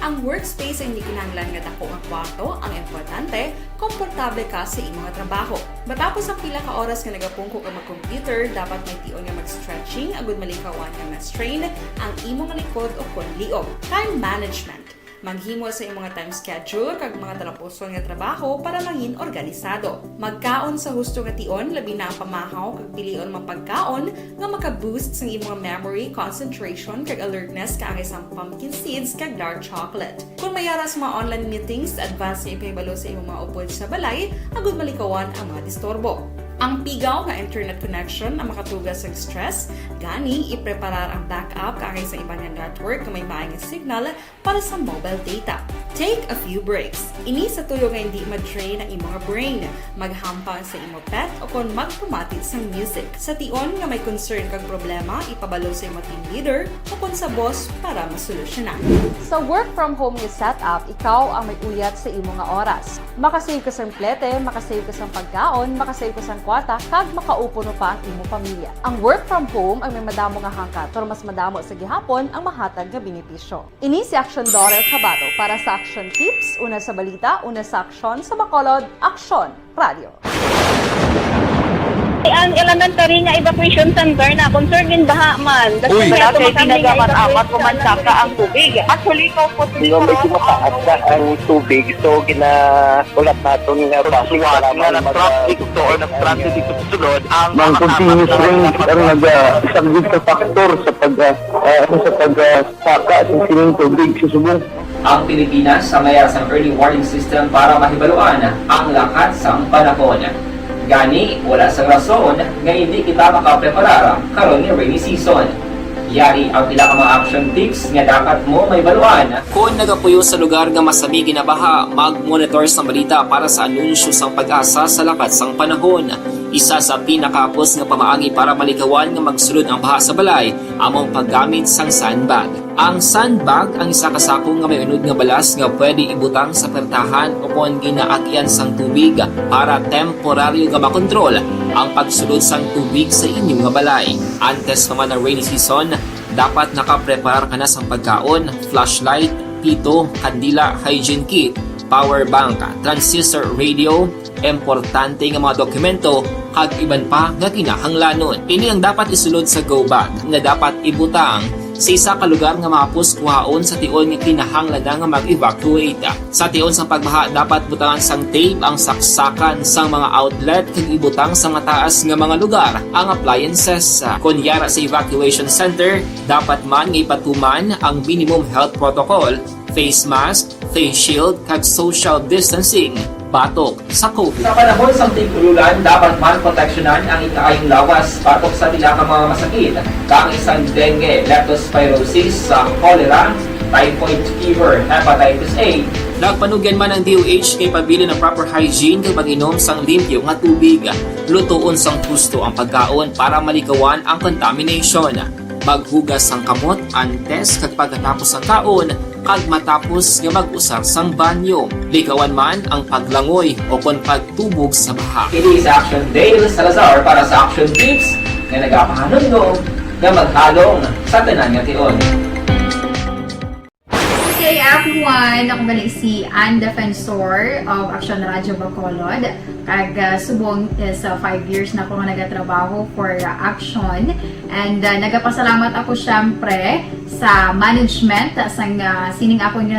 Ang workspace ay hindi kinahanglan nga dako nga kwarto, ang importante, komportable ka sa imong trabaho. Matapos ang pila ka oras nga nagapungko ka mag-computer, dapat may tion nga mag-stretching agud malikawan nga na-strain ang imong likod o konliog. Time management. Maghimo sa imong time schedule kag mga talapuson nga trabaho para mangin organisado. Magkaon sa husto nga tion, labi na ang pamahaw kag pilion mapagkaon nga maka-boost sa imong memory, concentration kag alertness kaangay sa pumpkin seeds kag dark chocolate. Kung mayara sa mga online meetings, advance na ipahibalo sa imong mga upod sa balay, agud malikawan ang mga disturbo. Ang pigaw nga internet connection ang makatugas ng stress, gani ipreparar ang backup kaangay sa ibang network na may maayong signal para sa mobile data. Take a few breaks. Ini sa tuyo nga hindi ma-drain ang imong brain, maghampang sa imong pet o kung magpumatit sa music. Sa tion nga may concern kag problema, ipabalo sa imong team leader o kung sa boss para masolusyonan. Sa work from home nga setup, ikaw ang may uyat sa imong nga oras. Makasave ka sa plete, makasave ka sa pagkaon, makasave ka sa kwata, kag makaupo no pa ang imong pamilya. Ang work from home ay may madamo nga hangkat, pero mas madamo sa gihapon ang mahatag nga benepisyo. Ini si Action Dorel Cabato para sa Action Tips, una sa balita, una sa aksyon sa Bacolod, Action Radio. ang elementary nga evacuation center na concern din baha man. Uy. Kaya pinagamat-amat kumansaka ang tubig. Actually, po Di ba medyo mataas na ang tubig, so ulat natin nga pasuwat nga nag-traffic to or nag-transit dito sa sunod ang continuous rain ang nag-subject sa factor sa pagsaka at sining tubig sa subong. Ang Pilipinas sa mayroon sa early warning system para mahibaluan ang lakat sang panahon. Gani, wala sa rason nga hindi kita makapreparar karon ni rainy season. Yari ang pila ka mga action tips nga dapat mo may baluan. Kung nagapuyo sa lugar nga masabi ginabaha, mag-monitor sa balita para sa anunsyo sang pag-asa sa lakat sang panahon. Isa sa pinakapos nga pamaagi para malikawan nga magsulod ang baha sa balay, among paggamit sang sandbag. Ang sandbag ang isa kasakong nga may unod nga balas nga pwede ibutang sa pertahan upon ginaagyan sang tubig para temporaryo nga makontrol ang pagsulod sang tubig sa inyong nga balay. Antes naman ng rainy season, dapat nakapreparar ka na sang pagkaon, flashlight, pito, kandila, hygiene kit, power bank, transistor radio, importante nga mga dokumento kag iban pa nga kinahanglanon. Ini ang dapat isulod sa go bag nga dapat ibutang sa isa ka lugar nga mapus kuhaon sa tion nga kinahanglan nga mag-evacuate. Sa tion sang pagbaha dapat butangan sang tape ang saksakan sang mga outlet kag ibutang sa nga taas nga mga lugar ang appliances. Kunyara sa evacuation center, dapat man nga ipatuman ang minimum health protocol, face mask, face shield kag social distancing batok sa COVID. Sa panahon sa tigululan, dapat man proteksyonan ang ikaayong lawas batok sa pila ka mga masakit. Kang isang dengue, leptospirosis, cholera, typhoid fever, hepatitis A. Nagpanugyan man ang DOH kay pabili ng proper hygiene kay pag-inom sang limpyo nga tubig. Lutuon sang gusto ang pagkaon para malikawan ang contamination. Maghugas sang kamot antes kag pagkatapos ang kaon kag matapos nga mag-usar sang banyo. Likawan man ang paglangoy o kon pagtubog sa baha. It is Action Dale Salazar para sa Action Tips nga nagapahanong nga maghalong sa tanan nga tion. Okay everyone, ako gali si Ann Defensor of Action Radio Bacolod. Kag subong sa 5 years na ako nga nagatrabaho for Action. And nagapasalamat ako syempre sa management sang sining ako nga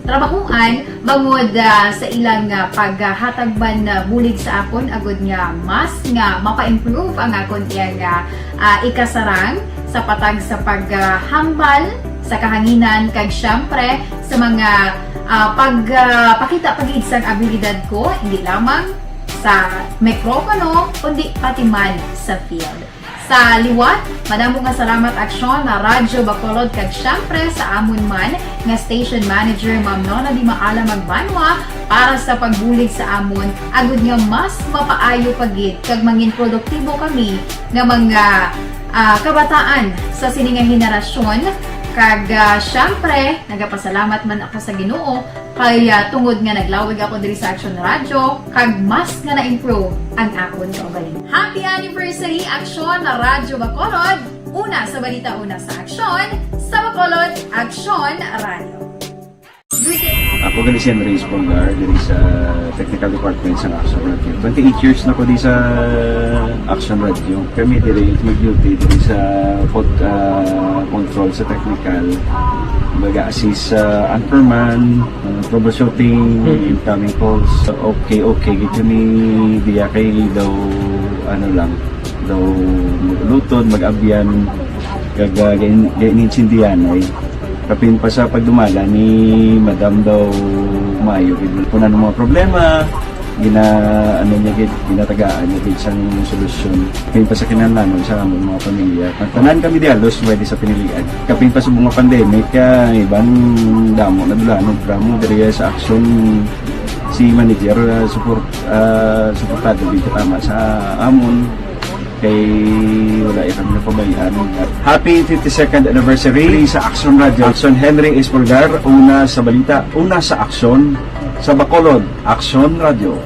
trabahuan bangod sa ilang paghatagban bulig sa akon agud nga mas nga mapa-improve ang akon nga ikasarang sa patag sa paghambal sa kahanginan kag syempre sa mga pakita pagid sang abilidad ko hindi lamang sa mikropono kundi pati man sa field. Sa liwat, madamo nga salamat Aksyon na Radyo Bacolod kag syempre sa amon man nga station manager Ma'am Nona Di Maala Magbanwa para sa pagbulig sa amon agud nga mas mapaayo pagid kag mangin produktibo kami nga mga kabataan sa sininga henerasyon. Kag syempre, nagapasalamat man ako sa Ginoo kay tungod nga naglawig ako diri sa Action Radio kag mas nga na-improve ang akon kaugalingon. Happy anniversary Action Radio Bacolod! Una sa balita, una sa Action, sa Bacolod, Action Radio. Ako gali si Henry Espolgar diri sa Technical Department sa Action Radio. 28 years na ko di sa Action Radio. Kami diri mag-duty diri sa control sa technical. Mag-assist sa anchorman, troubleshooting, incoming calls. Okay. Gito ni diya kay daw daw lutod, mag-abyan, ganinsindihan ay kapin pa sa pagdumala ni Madam daw Mayo kung ano mga problema ginatagaan niya isang solusyon kapin pa sa kinahanglan sa among mga pamilya tanan kami dialos pwede sa pinilian kapin pa sa mga pandemic ibang damo na dulanog dramo diri sa Action si manager suportado dito tama sa amon kay wala ikang napabayaan. Happy 52nd anniversary sa Action Radio. Action Henry Espolgar, una sa balita, una sa Action, sa Bacolod, Action Radio.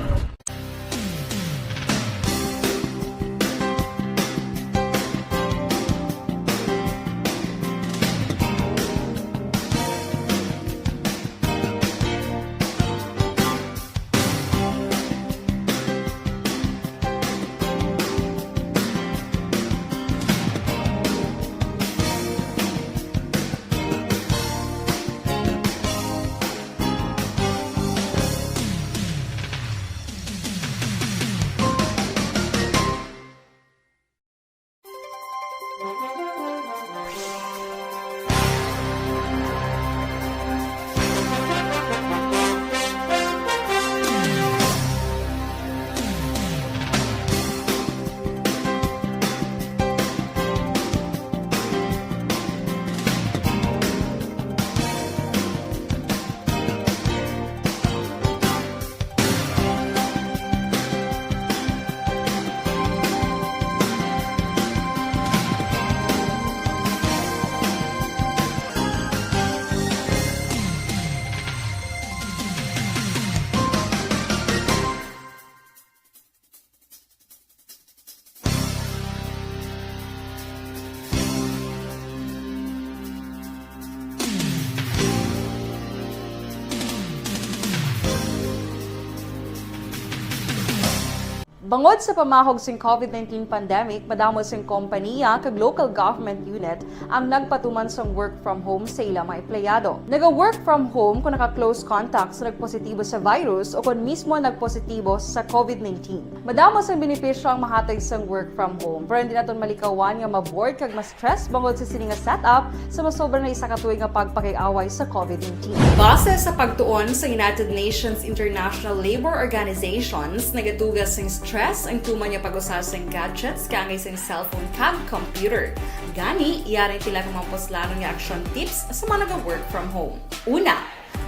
Bangod sa pamahog sing COVID-19 pandemic, madamo sing kompanya kag local government unit ang nagpatuman sang work from home sa ilang mga empleyado. Naga-work from home kung naka-close contact sa nagpositibo sa virus o kung mismo nagpositibo sa COVID-19. Madamo sang benepisyo ang mahatag sang work from home, pero hindi naton malikawan nga ma-bored kag ma-stress bangod sa sini nga setup sa masobra na isa ka tuig nga pagpakiaway sa COVID-19. Base sa pagtuon sa United Nations International Labour Organizations, nagatugas sing stress ang tuman niya pag-usasang gadgets kangay sing cellphone kag computer. Gani, iyarin tila kung mamposlano nga action tips sa mga nag-work from home. Una,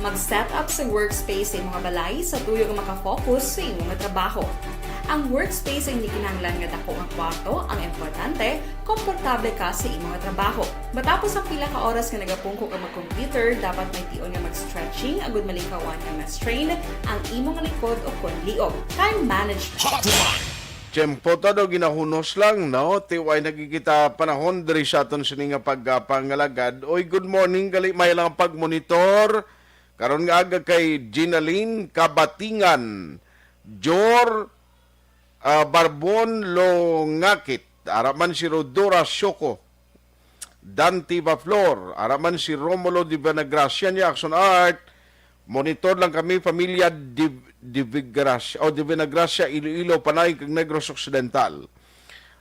mag-set up sa workspace sa mga balay sa tuyo nga makafocus sa inyong trabaho. Ang workspace ay hindi kinahanglan nga dako ang kwarto, ang importante, komportable ka sa imong trabaho. Matapos ang pila ka oras nga nagapungko ka mag-computer, dapat may tion nga mag-stretching agud malikawan nga ma-strain ang imong likod o konliog. Time management. Tiyempo to daw ginahunos lang, no? Tiway nagkikita panahon diri sa aton sini nga pagpangalagad. Oy, good morning, gali may lang pagmonitor. Karon nga aga kay Ginaline Kabatingan, Jor Barbon Longakit, araman si Rodora Syoko, Dante Baflor, araman si Romulo Di Benagracia ni Action Art. Monitor lang kami pamilya Di Benagracia, Iloilo, Panay kag Negros Occidental.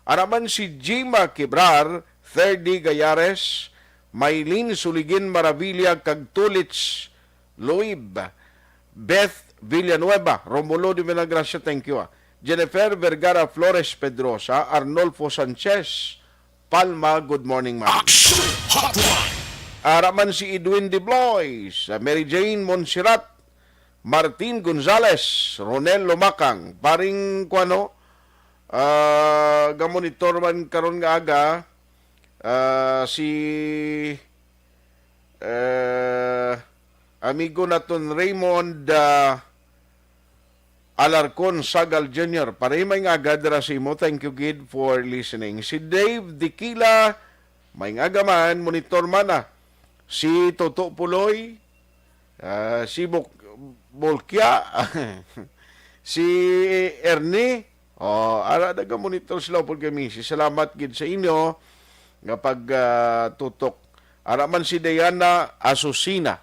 Araman si Jima Quebrar, Ferdi Gayares, Maylin Suligin Maravilla kag Tulits Loib, Beth Villanueva, Romulo Di Benagracia, thank you. Jennifer Vergara Flores Pedrosa, Arnolfo Sanchez Palma, good morning ma'am. Araman si Edwin De Blois, Mary Jane Monserrat, Martin Gonzales, Ronel Lumakang, paring kuano, gamonitor man karon nga aga, si amigo naton Raymond Alarcon Sagal Jr. Paray may nga agad mo. Thank you, Gid, for listening. Si Dave Dikila, may nga gaman, monitor man na. Si Toto Puloy, si Bolkya, si Ernie, ara daga monitor sila po kami. Salamat, Gid, sa inyo nga pag-tutok. Ara man si Diana Asusina.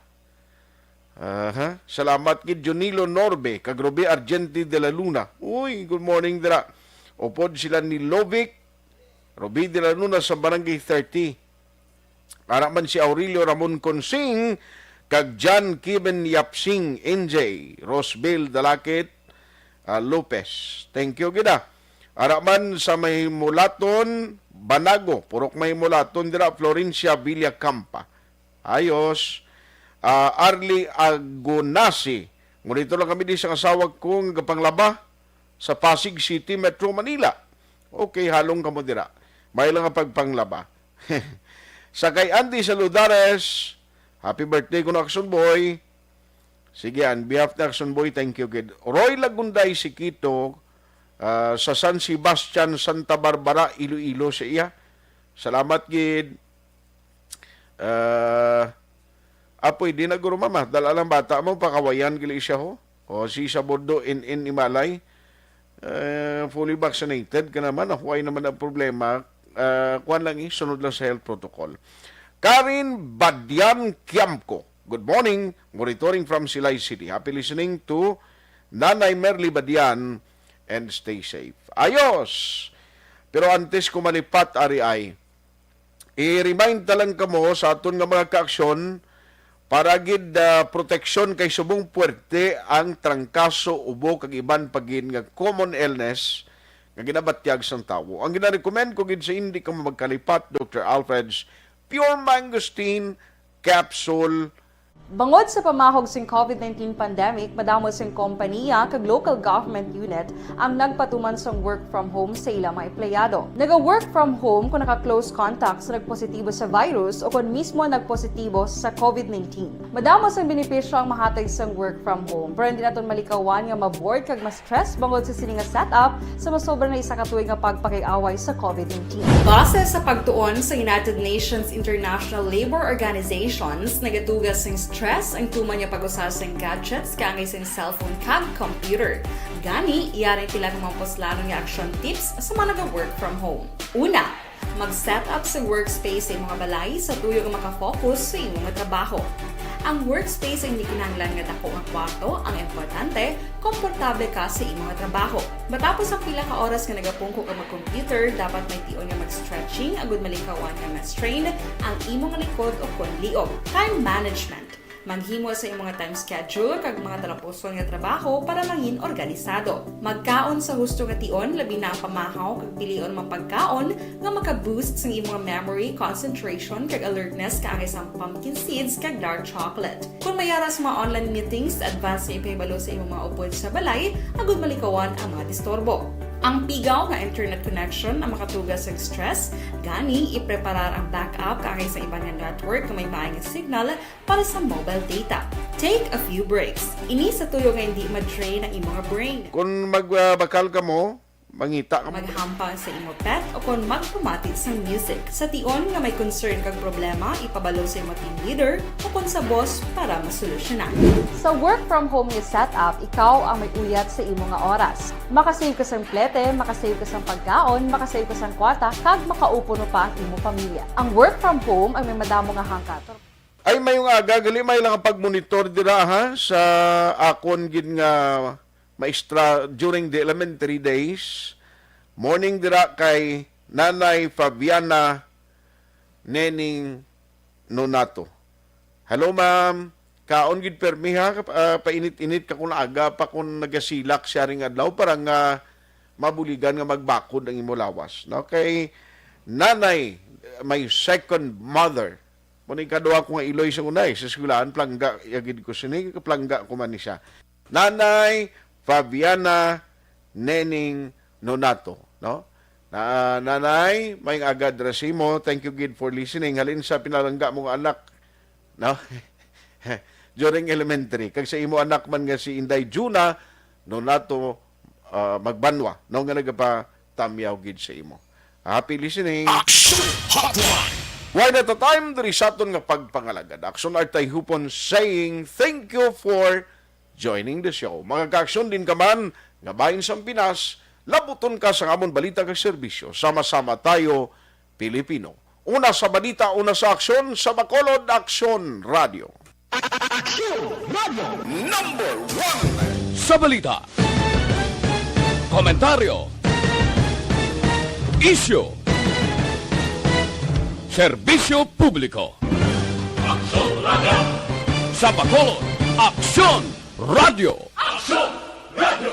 Salamat kid Jonilo Norbe, Kagrobe Argenti de la Luna. Uy, good morning dira. Upod sila ni Lovic, Robi de la Luna sa Barangay 30. Araman si Aurelio Ramon Consing, kag John Kiben Yapsing, NJ, Rosbel Dalakit, Lopez. Thank you gida. Araman sa may mulaton, Banago, purok may mulaton dira, Florencia Villacampa. Ayos. Arlie Agonasi. Ngunito lang kami di sa kasawag kong panglaba sa Pasig City, Metro Manila. Okay, halong kamo dira. May lang ang pagpanglaba. Sa kay Andy Saludares, happy birthday ko na Action Boy. Sige, on behalf na Action Boy, thank you, kid. Roy Lagunday si Kito, sa San Sebastian, Santa Barbara, Iloilo sa iya. Salamat, kid. Apoy, di na guro mama. Dalalang bata mo, pakawayan gili siya ho. O si Sabordo in Imalay. Fully vaccinated ka naman. Huwag naman ang problema. Kuhan lang sunod lang sa health protocol. Karin Badyan Kiamko. Good morning. Monitoring from Silay City. Happy listening to Nanay Merly Badyan and stay safe. Ayos! Pero antes ko malipat, Ari, i-remind talang kamo sa aton nga mga kaaksyon para gid proteksyon kay subong puwerte ang trangkaso, ubo kag iban pagin nga common illness nga ginabatyag sang tawo. Ang gina-recommend ko gid sa hindi ka magkalipat, Dr. Alfred's Pure Mangosteen Capsule. Bangod sa pamahog sing COVID-19 pandemic, madamo sing kompanya kag local government unit ang nagpatuman sang work from home sa ilang mga empleyado. Naga-work from home kung naka-close contact sa nagpositibo sa virus o kung mismo nagpositibo sa COVID-19. Madamo sang benepisyo ang mahatag sang work from home, pero hindi naton malikawan nga ma-bored kag ma-stress bangod sa sini nga setup sa masobra na isa ka tuig nga pagpakiaway sa COVID-19. Base sa pagtuon sa United Nations International Labour Organizations, nagatugas sing stress ang tuman niya pag-usasang gadgets kangay sing cellphone kag computer. Gani, iyaray tila ng mga poslano nga action tips sa mga nag-work from home. Una, mag-set up sa workspace sa mga balay sa tuyo nga makafocus sa imong nga trabaho. Ang workspace ay hindi kinahanglan nga dako nga kwarto, ang importante, komportable ka sa imong nga trabaho. Matapos ang pila ka oras nga nagapungko ka mag-computer, dapat may tion nga mag-stretching agud malikawan nga ma-strain ang imong likod o kon liog. Time management. Manghimo sa imong time schedule kag mga talapuson nga trabaho para mangin organisado. Magkaon sa husto nga tion, labi na ang pamahaw kag pilion mapagkaon nga maka-boost sa imong memory, concentration kag alertness kaangay sa pumpkin seeds kag dark chocolate. Kung mayaras mga online meetings, advance sa ipahibalo sa imong mga upod sa balay, agud malikawan ang mga disturbo. Ang pigaw nga internet connection ang makatugas sa stress, gani ipreparar ang backup kaangay sa ibang nga network nga may maayong signal para sa mobile data. Take a few breaks. Ini sa tuyo nga hindi ma-drain ang imong brain. Kung magbakal ka mo, mangita ka mo. Maghampang sa imo pet o kung magpumati sa music. Sa tion nga may concern kag problema, ipabalo sa imo team leader o kung sa boss para masolusyonan. Sa work from home nga setup, ikaw ang may uyat sa imo nga oras. Makasave ka sa plete, makasave ka sa pagkaon, makasave ka sa kwarta, kag makaupo no pa ang imo pamilya. Ang work from home ay may madamo nga hangkat. Ay mayong aga, gali may lang ang pag-monitor dira ha sa akon gid nga maestra during the elementary days. Morning dira kay Nanay Fabiana Nening Nonato. Hello ma'am. Kaon gid permiha painit-init ka kun aga pa kun nagasilak siya ring adlaw para nga mabuligan nga magbakod ang imo lawas. No kay Nanay, my second mother. Muni kaduha ko nga iloy sa unay sa eskwelahan plangga yagid ko sini plangga ko man ni siya. Nanay Fabiana Nening Nonato, no? Nanay, may agad rasimo. Thank you gid for listening. Halin sa pinalangga mong anak, no? During elementary. Kag sa imo anak man nga si Inday Juna Nonato Magbanwa, no nga nagapa tamyaw gid sa imo. Happy listening. Action Hotline. Why at a time diri sa aton nga pagpangalagad. Action Artay Hupon saying thank you for joining the show. Mga ka-aksyon din ka man, nga bahin sa Pinas, labuton ka sa amon balita kag serbisyo. Sama-sama tayo, Pilipino. Una sa balita, una sa aksyon, sa Bacolod Aksyon Radio. Action Radio number 1 sa balita. Komentaryo. Issue. Serbisyo publiko. Aksyon Radio. Sa Bacolod Aksyon Radio. Action Radio.